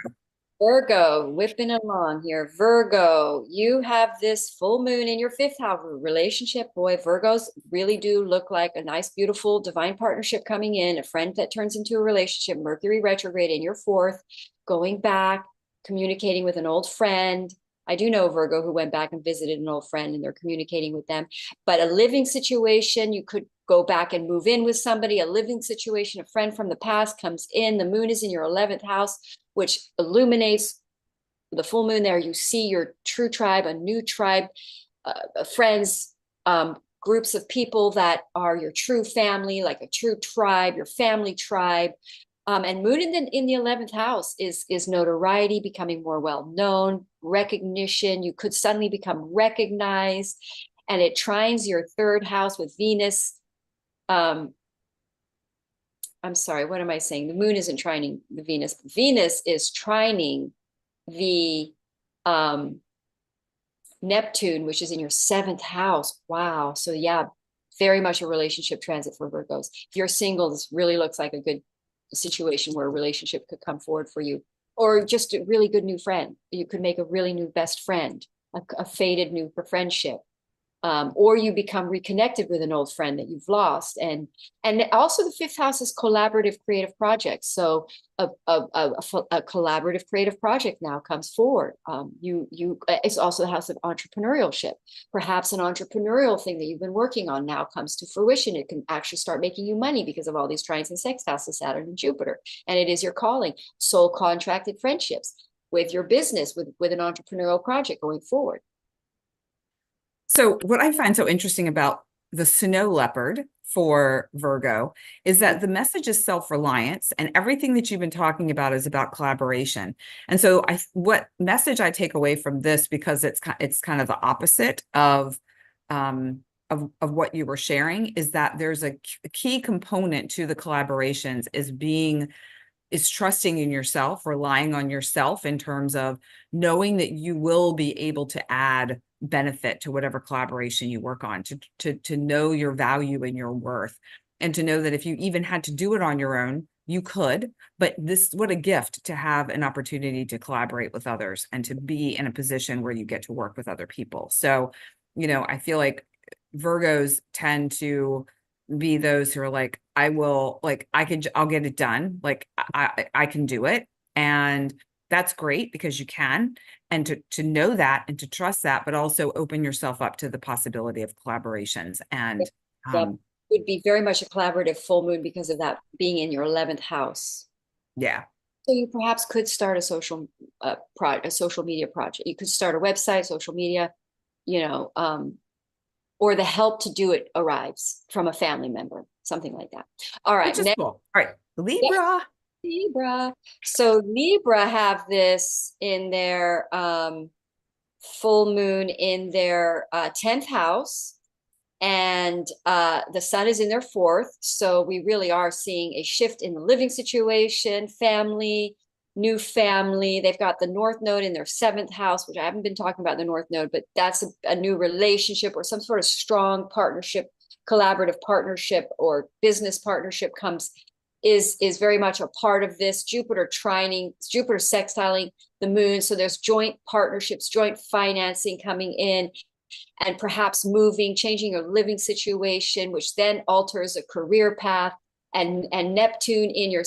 Speaker 2: Virgo, whipping along here. Virgo, you have this full moon in your fifth house relationship. Boy, Virgos really do look like a nice, beautiful, divine partnership coming in, a friend that turns into a relationship. Mercury retrograde in your fourth, going back, communicating with an old friend. I do know Virgo who went back and visited an old friend and they're communicating with them. But a living situation, you could go back and move in with somebody, a living situation, a friend from the past comes in. The moon is in your 11th house, which illuminates the full moon there. You see your true tribe, a new tribe, friends, groups of people that are your true family, like a true tribe, your family tribe. And moon in the 11th house is notoriety, becoming more well known, recognition. You could suddenly become recognized, and it trines your third house with Venus. I'm sorry, what am I saying? The moon isn't trining the Venus. Venus is trining the Neptune, which is in your 7th house. Wow. So yeah, very much a relationship transit for Virgos. If you're single, this really looks like a good situation where a relationship could come forward for you, or just a really good new friend. You could make a really new best friend, a fated new friendship. Or you become reconnected with an old friend that you've lost. And also the 5th house is collaborative creative projects. So a collaborative creative project now comes forward. It's also the house of entrepreneurship. Perhaps an entrepreneurial thing that you've been working on now comes to fruition. It can actually start making you money because of all these trines and sextiles of Saturn and Jupiter. And it is your calling. Soul contracted friendships with your business, with an entrepreneurial project going forward.
Speaker 1: So what I find so interesting about the snow leopard for Virgo is that the message is self-reliance, and everything that you've been talking about is about collaboration. And so what message I take away from this, because it's kind of the opposite of of what you were sharing is that there's a key component to the collaborations is trusting in yourself, relying on yourself in terms of knowing that you will be able to add benefit to whatever collaboration you work on, to know your value and your worth, and to know that if you even had to do it on your own, you could. But what a gift to have an opportunity to collaborate with others and to be in a position where you get to work with other people. So, I feel like Virgos tend to be those who are like, I'll get it done. Like I can do it. And that's great because you can. And to know that and to trust that, but also open yourself up to the possibility of collaborations. And
Speaker 2: That would be very much a collaborative full moon because of that being in your 11th house.
Speaker 1: yeah.
Speaker 2: So you perhaps could start a social media project. You could start a website, social media, or the help to do it arrives from a family member, something like that. All right.
Speaker 1: Which is cool. All right. Libra.
Speaker 2: Yeah, Libra. So Libra have this in their full moon in their 10th house. And the sun is in their 4th. So we really are seeing a shift in the living situation, family, new family. They've got the North Node in their 7th house, which I haven't been talking about the North Node, but that's a new relationship or some sort of strong partnership, collaborative partnership or business partnership is very much a part of this. Jupiter sextiling the moon. So there's joint partnerships, joint financing coming in, and perhaps changing your living situation, which then alters a career path. And Neptune in your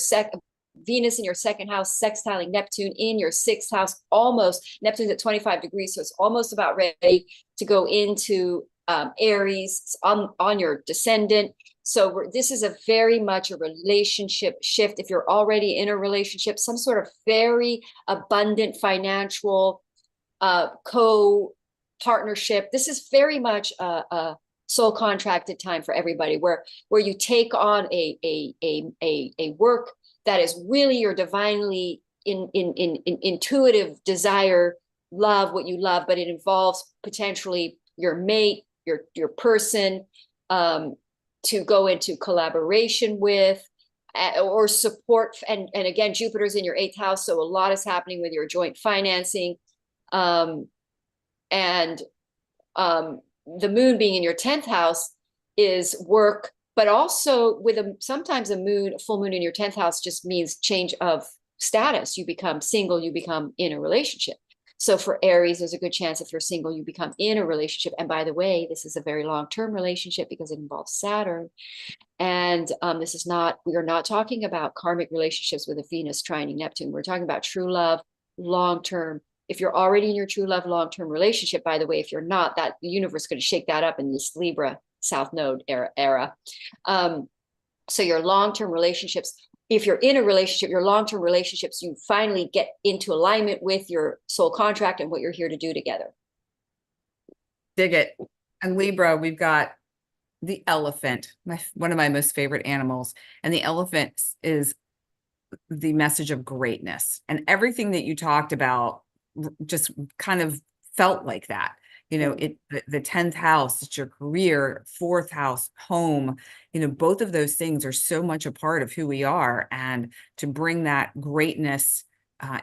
Speaker 2: Venus in your 2nd house, sextiling Neptune in your 6th house, almost. Neptune's at 25 degrees, so it's almost about ready to go into Aries on your descendant. So this is a very much a relationship shift. If you're already in a relationship, some sort of very abundant financial partnership. This is very much a soul contracted time for everybody, where you take on a work that is really your divinely intuitive desire, love what you love, but it involves potentially your mate, your person, to go into collaboration with or support. And again, Jupiter's in your 8th house, so a lot is happening with your joint financing. And the moon being in your 10th house is work, but also with sometimes a full moon in your 10th house just means change of status. You become single, you become in a relationship. So for Aries, there's a good chance if you're single, you become in a relationship. And by the way, this is a very long-term relationship because it involves Saturn. And we are not talking about karmic relationships with a Venus trining Neptune. We're talking about true love, long-term. If you're already in your true love long-term relationship, by the way, if you're not, that the universe is going to shake that up in this Libra South Node era. So your long-term relationships, if you're in a relationship, your long-term relationships, you finally get into alignment with your soul contract and what you're here to do together.
Speaker 1: Dig it. And Libra, we've got the elephant, one of my most favorite animals. And the elephant is the message of greatness. And everything that you talked about just kind of felt like that. The 10th house, it's your career, 4th house, home, both of those things are so much a part of who we are. And to bring that greatness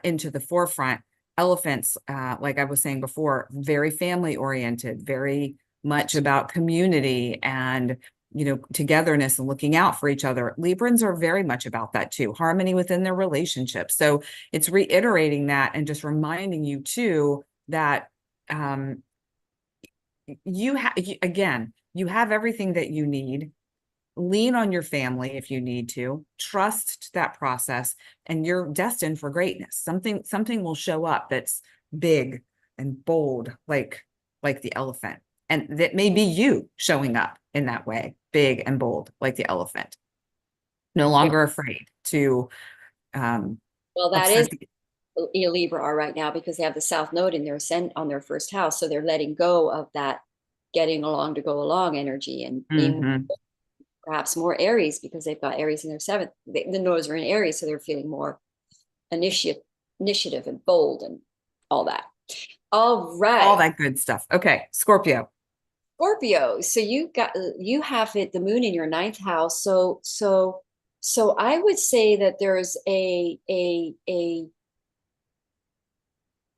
Speaker 1: into the forefront, elephants, like I was saying before, very family oriented, very much about community and togetherness and looking out for each other. Librans are very much about that too, harmony within their relationships. So it's reiterating that and just reminding you too that you have everything that you need. Lean on your family if you need to. Trust that process, and you're destined for greatness. Something will show up that's big and bold, like the elephant. And that may be you showing up in that way, big and bold, like the elephant. No longer afraid to
Speaker 2: well, that is Libra are right now because they have the South Node in their ascent on their 1st house. So they're letting go of that getting along to go along energy and being perhaps more Aries because they've got Aries in their 7th. The nodes are in Aries, so they're feeling more initiative and bold and all that. All right.
Speaker 1: All that good stuff. Okay, Scorpio.
Speaker 2: Scorpio. So you have it, the moon in your ninth house. So I would say that there's a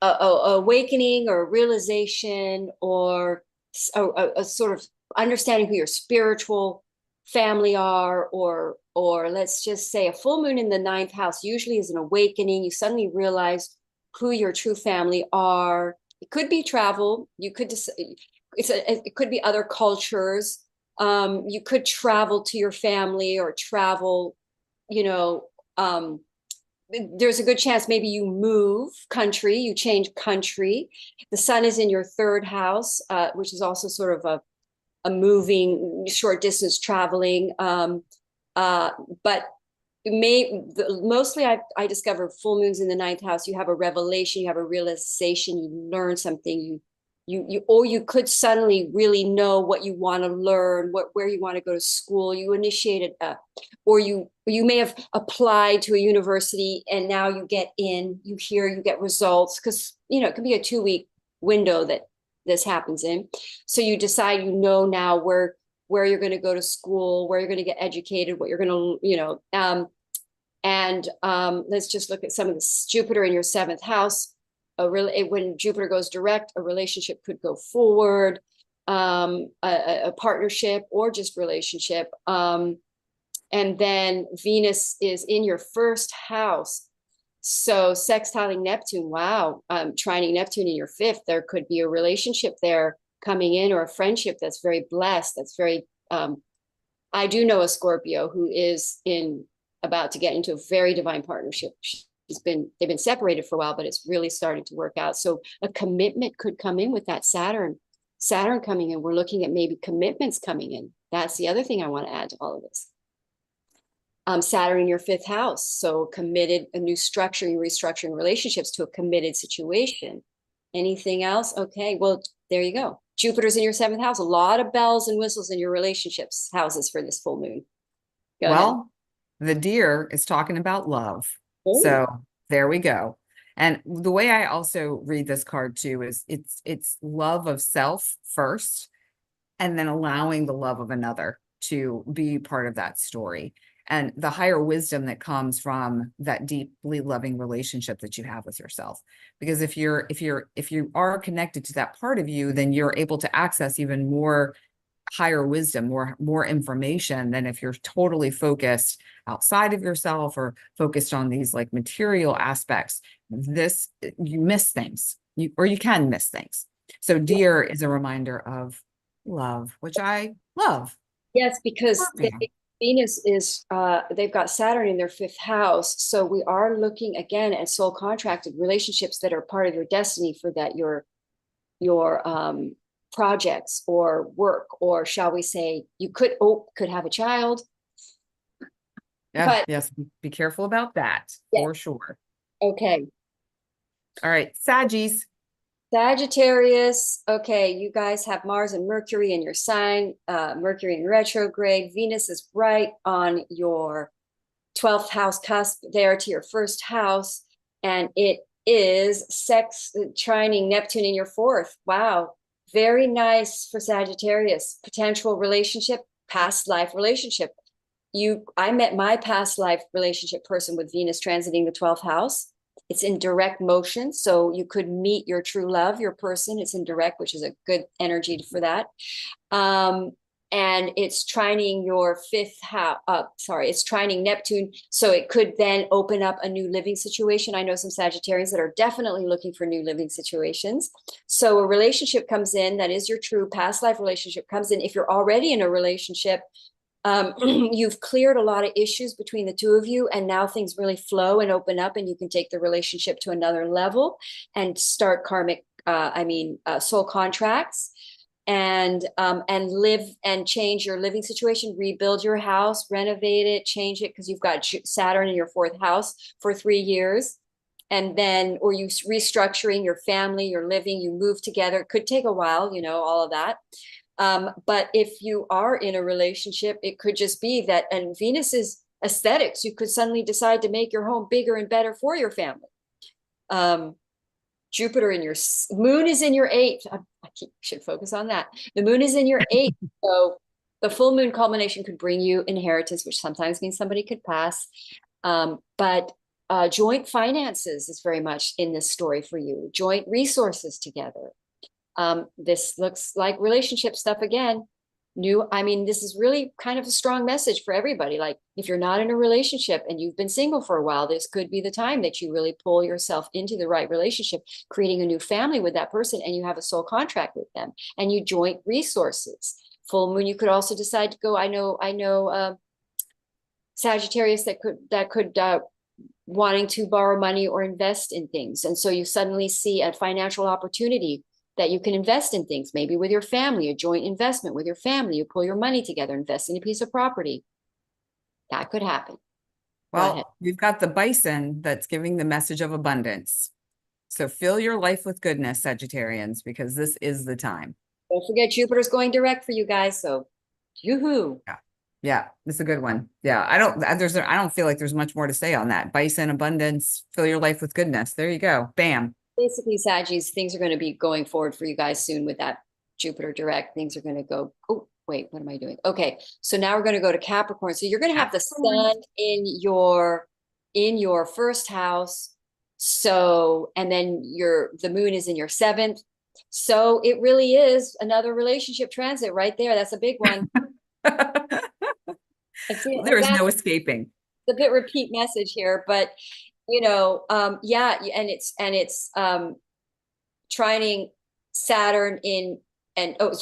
Speaker 2: awakening or a realization or a sort of understanding who your spiritual family are, or let's just say a full moon in the ninth house usually is an awakening. You suddenly realize who your true family are. It could be travel. You could it could be other cultures. You could travel to your family or travel, you know, there's a good chance maybe you move country, you change country. The sun is in your third house, which is also sort of a moving, short distance traveling. But mostly I discover full moons in the ninth house. You have a revelation, you have a realization, you learn something, or you could suddenly really know what you want to learn, where you want to go to school. You initiated or you may have applied to a university and now you get in, you get results, because it could be a 2-week window that this happens in. So you decide, now where you're going to go to school, where you're going to get educated, what you're going to, and let's just look at some of this. Jupiter in your seventh house. When Jupiter goes direct, a relationship could go forward, a partnership or just relationship. And then Venus is in your first house. So sextiling Neptune, wow, trining Neptune in your fifth, there could be a relationship there coming in, or a friendship that's very blessed. That's very, I do know a Scorpio who is about to get into a very divine partnership. They've been separated for a while, but it's really starting to work out. So a commitment could come in with that Saturn coming in. We're looking at maybe commitments coming in. That's the other thing I want to add to all of this. Saturn in your fifth house. So committed, a new structuring, restructuring relationships to a committed situation. Anything else? Okay, well, there you go. Jupiter's in your seventh house. A lot of bells and whistles in your relationships houses for this full moon. Go ahead.
Speaker 1: The deer is talking about love.
Speaker 2: Ooh.
Speaker 1: So there we go. And the way I also read this card too is it's love of self first, and then allowing the love of another to be part of that story, and the higher wisdom that comes from that deeply loving relationship that you have with yourself. Because if you are connected to that part of you, then you're able to access even more higher wisdom, more information than if you're totally focused outside of yourself or focused on these like material aspects. You miss things, or you can miss things. So deer is a reminder of love, which I love.
Speaker 2: Yes, because Venus is, they've got Saturn in their fifth house. So we are looking again at soul contracted relationships that are part of your destiny, for that your projects or work, or shall we say, you could have a child.
Speaker 1: Yeah, but, yes, be careful about that, for sure.
Speaker 2: Okay.
Speaker 1: All right,
Speaker 2: Sagittarius. Okay, you guys have Mars and Mercury in your sign, Mercury in retrograde. Venus is right on your 12th house cusp there to your first house, and it is trining Neptune in your fourth. Wow. Very nice for Sagittarius. Potential relationship, past life relationship. I met my past life relationship person with Venus transiting the 12th house. It's in direct motion. So you could meet your true love, your person. It's in direct, which is a good energy for that. And it's trining your fifth house. It's trining Neptune. So it could then open up a new living situation. I know some Sagittarians that are definitely looking for new living situations. So a relationship comes in that is your true past life relationship comes in. If you're already in a relationship, you've cleared a lot of issues between the two of you, and now things really flow and open up, and you can take the relationship to another level and start soul contracts, and live and change your living situation, rebuild your house, renovate it, change it, because you've got Saturn in your fourth house for 3 years. And then, or you restructuring your family, your living, you move together. It could take a while, all of that. But if you are in a relationship, it could just be that, and Venus is aesthetics. You could suddenly decide to make your home bigger and better for your family. Jupiter in your moon is in your eighth. Should focus on that. The moon is in your eighth. So the full moon culmination could bring you inheritance, which sometimes means somebody could pass. But joint finances is very much in this story for you. Joint resources together. This looks like relationship stuff again. I mean, this is really kind of a strong message for everybody. Like, if you're not in a relationship and you've been single for a while, this could be the time that you really pull yourself into the right relationship, creating a new family with that person, and you have a soul contract with them, and you joint resources. Full moon, you could also decide to go. I know Sagittarius that could wanting to borrow money or invest in things, and so you suddenly see a financial opportunity that you can invest in things, maybe with your family, a joint investment with your family. You pull your money together, invest in a piece of property. That could happen.
Speaker 1: Well, we've got the bison that's giving the message of abundance. So fill your life with goodness, Sagittarians, because this is the time.
Speaker 2: Don't forget Jupiter's going direct for you guys. So yoo-hoo.
Speaker 1: Yeah. Yeah, it's a good one. Yeah, I don't feel like there's much more to say on that. Bison, abundance, fill your life with goodness. There you go. Bam.
Speaker 2: Basically, Saggies, things are going to be going forward for you guys soon with that Jupiter direct. Things are going to go. Oh, wait, what am I doing? Okay, so now we're going to go to Capricorn. So you're going to have the sun in your first house. So, and then the moon is in your seventh. So it really is another relationship transit right there. That's a big one.
Speaker 1: There is no escaping.
Speaker 2: It's a bit repeat message here, but yeah, and it's trining Saturn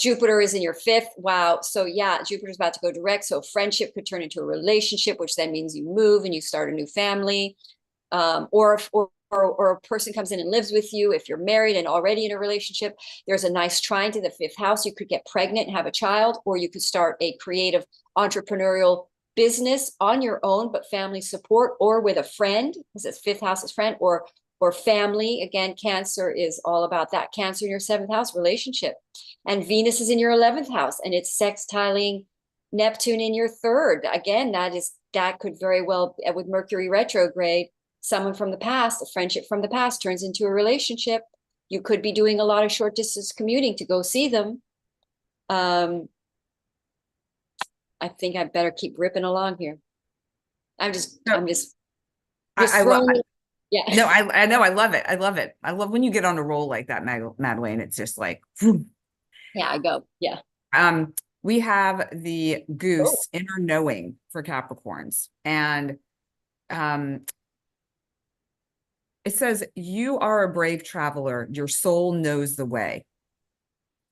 Speaker 2: Jupiter is in your fifth. Wow. So yeah, Jupiter's about to go direct. So friendship could turn into a relationship, which then means you move and you start a new family. Or a person comes in and lives with you. If you're married and already in a relationship, there's a nice trine to the fifth house. You could get pregnant and have a child, or you could start a creative entrepreneurial business on your own, but family support, or with a friend, because it's fifth house is friend, or family. Again, Cancer is all about that. Cancer in your seventh house, relationship. And Venus is in your 11th house, and it's sextiling Neptune in your third. Again, that could very well, with Mercury retrograde, someone from the past, a friendship from the past turns into a relationship. You could be doing a lot of short distance commuting to go see them. I think I better keep ripping along here. I'm just
Speaker 1: yeah. No, I know. I love it. I love it. I love when you get on a roll like that, Madelaine. It's just like,
Speaker 2: yeah, I go. Yeah.
Speaker 1: We have the goose inner knowing for Capricorns. And it says, you are a brave traveler. Your soul knows the way.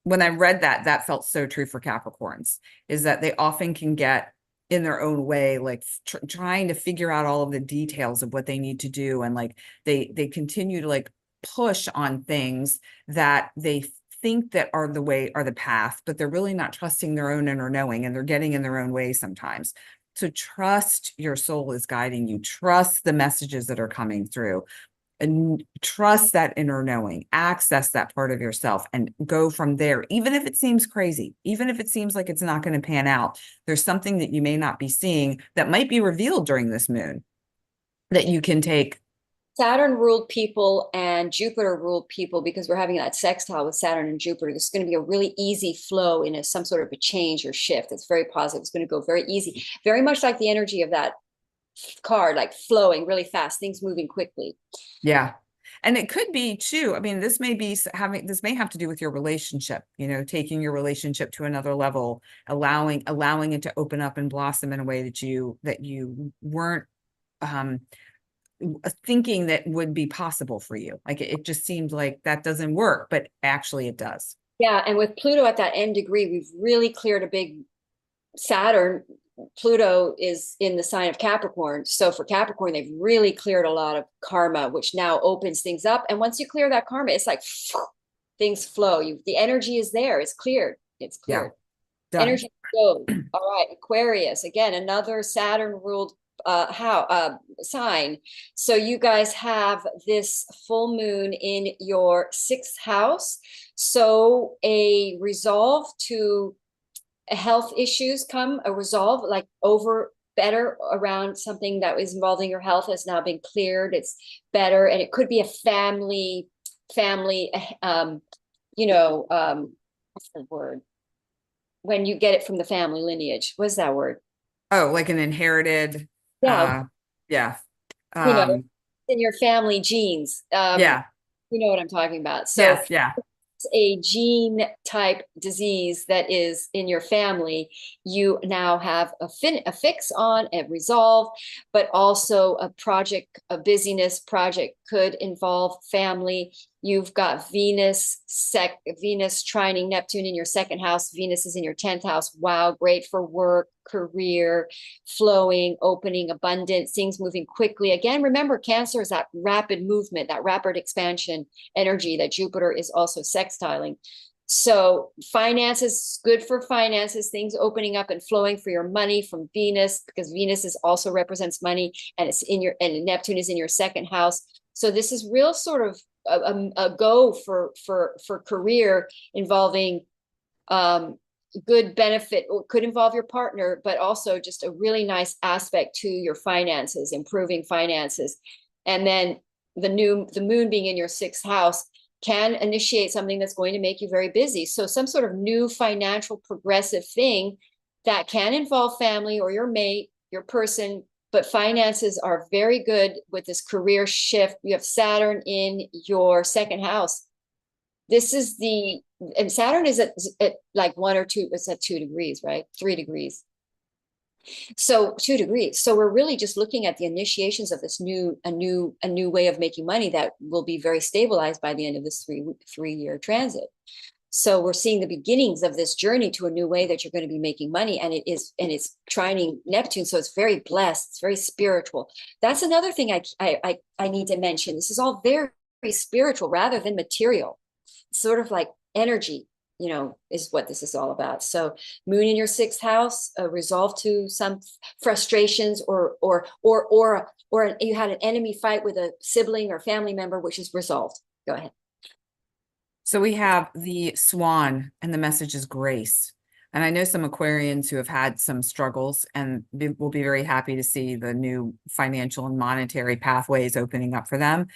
Speaker 1: When I read that, that felt so true for Capricorns, is that they often can get in their own way, like trying to figure out all of the details of what they need to do. And like, they continue to like push on things that they think that are the path, but they're really not trusting their own inner knowing, and they're getting in their own way sometimes. So trust your soul is guiding you. Trust the messages that are coming through. And trust that inner knowing, access that part of yourself, and go from there. Even if it seems crazy, even if it seems like it's not going to pan out, there's something that you may not be seeing that might be revealed during this moon that you can take.
Speaker 2: Saturn ruled people and Jupiter ruled people, because we're having that sextile with Saturn and Jupiter. There's going to be a really easy flow in some sort of a change or shift. It's very positive. It's going to go very easy, very much like the energy of that card, like flowing really fast, things moving quickly.
Speaker 1: Yeah. And it could be too, I mean, this may have to do with your relationship, taking your relationship to another level, allowing it to open up and blossom in a way that you weren't thinking that would be possible for you. Like it just seemed like that doesn't work, but actually it does.
Speaker 2: Yeah. And with Pluto at that end degree, we've really cleared a big Saturn. Pluto is in the sign of Capricorn. So for Capricorn, they've really cleared a lot of karma, which now opens things up. And once you clear that karma, it's like things flow. The energy is there. It's cleared. It's cleared.
Speaker 1: Yeah.
Speaker 2: Energy flows. All right. Aquarius, again, another Saturn ruled sign. So you guys have this full moon in your sixth house. So a resolve to health issues a resolve, like better around something that was involving your health has now been cleared. It's better. And it could be a family family, you know, what's the word? When you get it from the family lineage, what's that word?
Speaker 1: Oh, like an inherited,
Speaker 2: Yeah,
Speaker 1: uh, yeah.
Speaker 2: you know,
Speaker 1: Um,
Speaker 2: in your family genes.
Speaker 1: yeah,
Speaker 2: You know what I'm talking about. So
Speaker 1: yes, yeah.
Speaker 2: a gene type disease that is in your family, you now have a fix on, a resolve, but also a project, a busyness project could involve family. You've got Venus trining Neptune in your second house. Venus is in your 10th house. Wow, great for work, career, flowing, opening, abundance, things moving quickly. Again, remember, Cancer is that rapid movement, that rapid expansion energy that Jupiter is also sextiling. So finances, good for finances, things opening up and flowing for your money from Venus, because Venus is also represents money, and it's in your, and Neptune is in your second house. So this is real sort of a go for career involving good benefit, or could involve your partner, but also just a really nice aspect to your finances, improving finances. And then the moon being in your sixth house can initiate something that's going to make you very busy. So some sort of new financial progressive thing that can involve family or your mate, your person, but finances are very good with this career shift. You have Saturn in your second house. This is the, and Saturn is at like 1 or 2, it's at 2 degrees, right? 3 degrees. So 2 degrees. So we're really just looking at the initiations of this a new way of making money that will be very stabilized by the end of this 3 year transit. So we're seeing the beginnings of this journey to a new way that you're going to be making money. And it's trining Neptune. So it's very blessed. It's very spiritual. That's another thing I need to mention. This is all very, very spiritual rather than material. Sort of like energy, is what this is all about. So moon in your sixth house, resolve to some frustrations, or you had an enemy fight with a sibling or family member, which is resolved. Go ahead.
Speaker 1: So we have the swan, and the message is grace. And I know some Aquarians who have had some struggles, and will be very happy to see the new financial and monetary pathways opening up for them.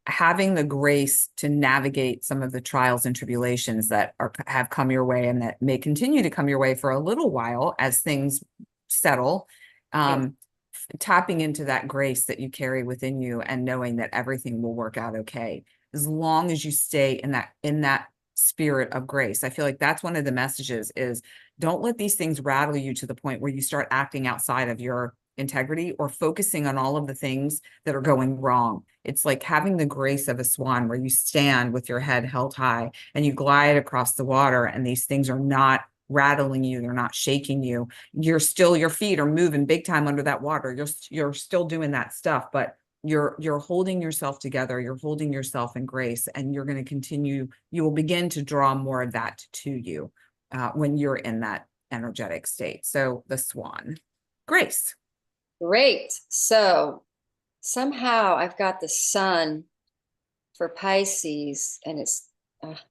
Speaker 1: Having the grace to navigate some of the trials and tribulations that have come your way, and that may continue to come your way for a little while as things settle.
Speaker 2: Yes.
Speaker 1: Tapping into that grace that you carry within you, and knowing that everything will work out okay as long as you stay in that spirit of grace. I feel like that's one of the messages, is don't let these things rattle you to the point where you start acting outside of your integrity, or focusing on all of the things that are going wrong. It's like having the grace of a swan, where you stand with your head held high and you glide across the water, and these things are not rattling you, they're not shaking you. Your feet are moving big time under that water. You're still doing that stuff, but you're holding yourself together, you're holding yourself in grace, and you're going to continue, you will begin to draw more of that to you when you're in that energetic state. So the swan, grace.
Speaker 2: Great. So somehow I've got the sun for Pisces, and it's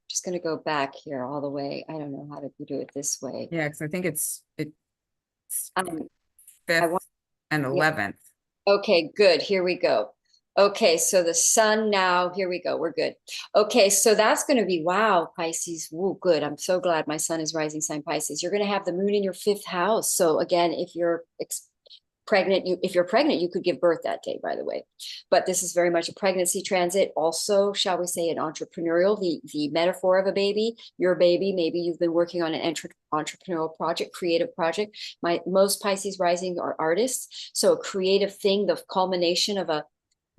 Speaker 2: just going to go back here all the way. I don't know how to do it this way.
Speaker 1: Yeah, because I think it's
Speaker 2: Um, I
Speaker 1: 5th
Speaker 2: want,
Speaker 1: and
Speaker 2: yeah.
Speaker 1: 11th.
Speaker 2: Okay, good. Here we go. Okay, so the sun now, here we go. We're good. Okay, so that's going to be, wow, Pisces. Woo, good. I'm so glad my sun is rising sign Pisces. You're going to have the moon in your fifth house. So again, if you're pregnant, if you're pregnant, you could give birth that day, by the way. But this is very much a pregnancy transit. Also, shall we say, an entrepreneurial, the metaphor of a baby, your baby. Maybe you've been working on an entrepreneurial project, creative project. Most Pisces rising are artists, so a creative thing, the culmination of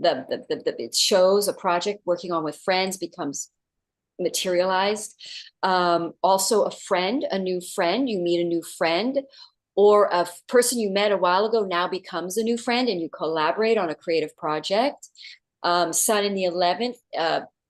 Speaker 2: it shows a project working on with friends becomes materialized. Also a new friend, you meet a new friend, or a person you met a while ago now becomes a new friend, and you collaborate on a creative project. Sun in the 11th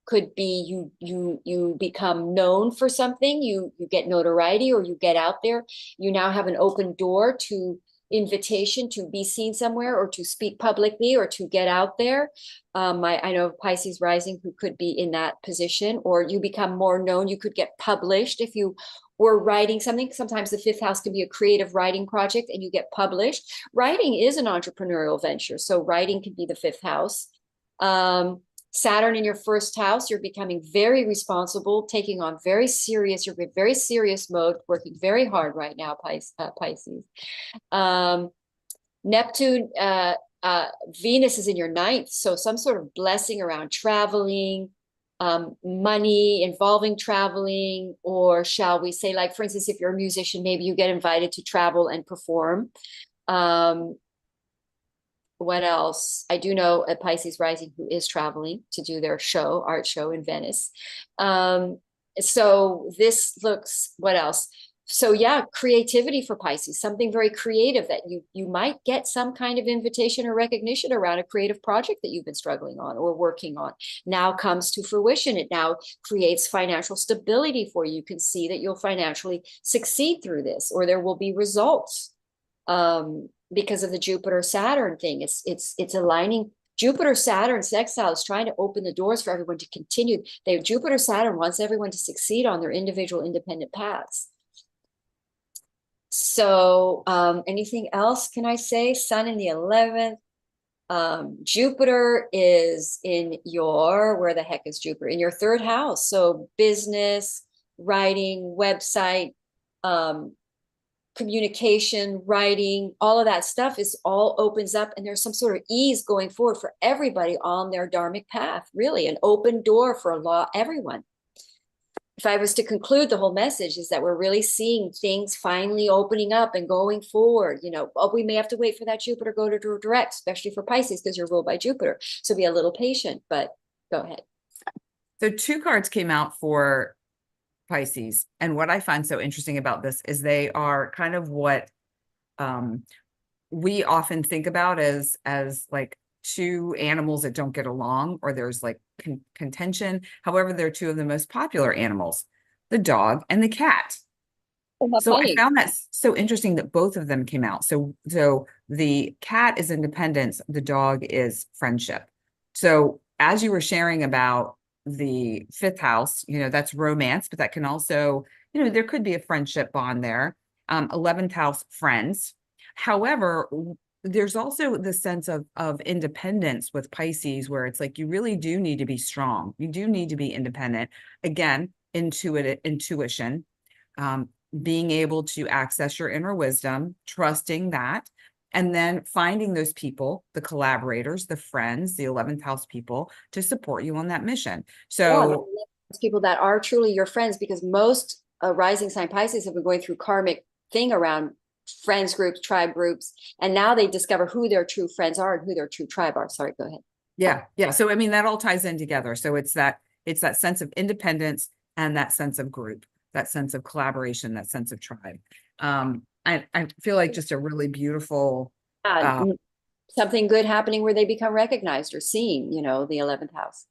Speaker 2: could be you become known for something, you get notoriety, or you get out there. You now have an open door to invitation to be seen somewhere, or to speak publicly, or to get out there. I know Pisces rising who could be in that position, or you become more known. You could get published if you were writing something. Sometimes the fifth house can be a creative writing project, and you get published. Writing is an entrepreneurial venture, so writing can be the fifth house. Saturn in your first house, you're becoming very responsible, taking on you're in very serious mode, working very hard right now, Pisces. Neptune, Venus is in your ninth, so some sort of blessing around traveling, money involving traveling, or shall we say, like, for instance, if you're a musician, maybe you get invited to travel and perform. What else? I do know a Pisces rising who is traveling to do their art show in Venice. So this looks, what else? So yeah, creativity for Pisces, something very creative that you might get some kind of invitation or recognition around a creative project that you've been struggling on or working on now comes to fruition. It now creates financial stability for you. You can see that you'll financially succeed through this, or there will be results. Because of the Jupiter Saturn thing. It's aligning. Jupiter Saturn sextile is trying to open the doors for everyone to continue. Jupiter Saturn wants everyone to succeed on their individual independent paths. So anything else can I say? Sun in the 11th. Jupiter is in where the heck is Jupiter? In your third house. So business, writing, website, communication, writing, all of that stuff all opens up, and there's some sort of ease going forward for everybody on their dharmic path, really an open door for everyone. If I was to conclude, the whole message is that we're really seeing things finally opening up and going forward. We may have to wait for that Jupiter go to direct, especially for Pisces, because you're ruled by Jupiter. So be a little patient, but go ahead.
Speaker 1: So 2 cards came out for Pisces. And what I find so interesting about this is they are kind of what we often think about as like 2 animals that don't get along, or there's like contention. However, they're 2 of the most popular animals, the dog and the cat. So I found that so interesting that both of them came out. So the cat is independence, the dog is friendship. So as you were sharing about the 5th house, that's romance, but that can also, there could be a friendship bond there. 11th house, friends. However, there's also the sense of independence with Pisces, where it's like you really do need to be strong. You do need to be independent. Again, intuition, being able to access your inner wisdom, trusting that, and then finding those people, the collaborators, the friends, the 11th house people to support you on that mission. So
Speaker 2: people that are truly your friends, because most rising sign Pisces have been going through karmic thing around friends groups, tribe groups, and now they discover who their true friends are and who their true tribe are. Sorry, go ahead.
Speaker 1: Yeah. So I mean, that all ties in together. So it's that sense of independence and that sense of group, that sense of collaboration, that sense of tribe. I feel like just a really beautiful
Speaker 2: something good happening where they become recognized or seen, the 11th house.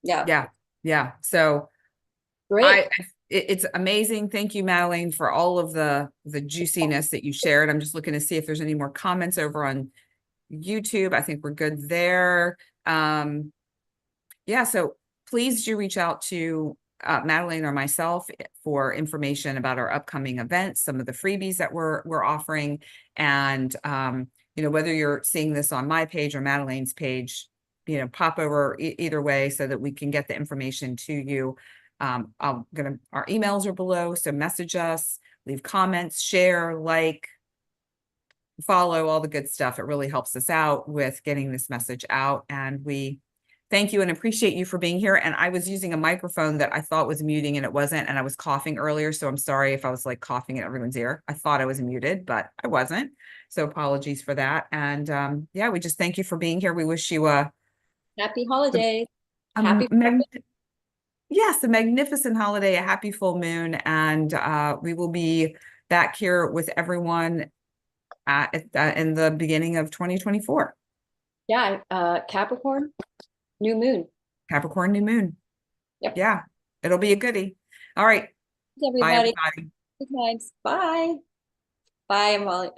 Speaker 1: Yeah. So
Speaker 2: great.
Speaker 1: It's amazing. Thank you, Madelaine, for all of the juiciness that you shared. I'm just looking to see if there's any more comments over on YouTube. I think we're good there. Yeah, so please do reach out to Madelaine or myself for information about our upcoming events, some of the freebies that we're offering, and whether you're seeing this on my page or Madelaine's page, pop over either way so that we can get the information to you. Our emails are below, so message us, leave comments, share, like, follow, all the good stuff. It really helps us out with getting this message out, and we thank you and appreciate you for being here. And I was using a microphone that I thought was muting and it wasn't, and I was coughing earlier, so I'm sorry if I was like coughing in everyone's ear. I thought I was muted, but I wasn't, so apologies for that. And yeah, we just thank you for being here. We wish you a
Speaker 2: happy holidays.
Speaker 1: Yes, a magnificent holiday, a happy full moon, and we will be back here with everyone in the beginning of 2024.
Speaker 2: Yeah, Capricorn, new moon.
Speaker 1: Capricorn, new moon.
Speaker 2: Yep.
Speaker 1: Yeah, it'll be a goodie. All right.
Speaker 2: Thanks, everybody.
Speaker 1: Bye, everybody.
Speaker 2: Good times. Bye. Bye, Amalia.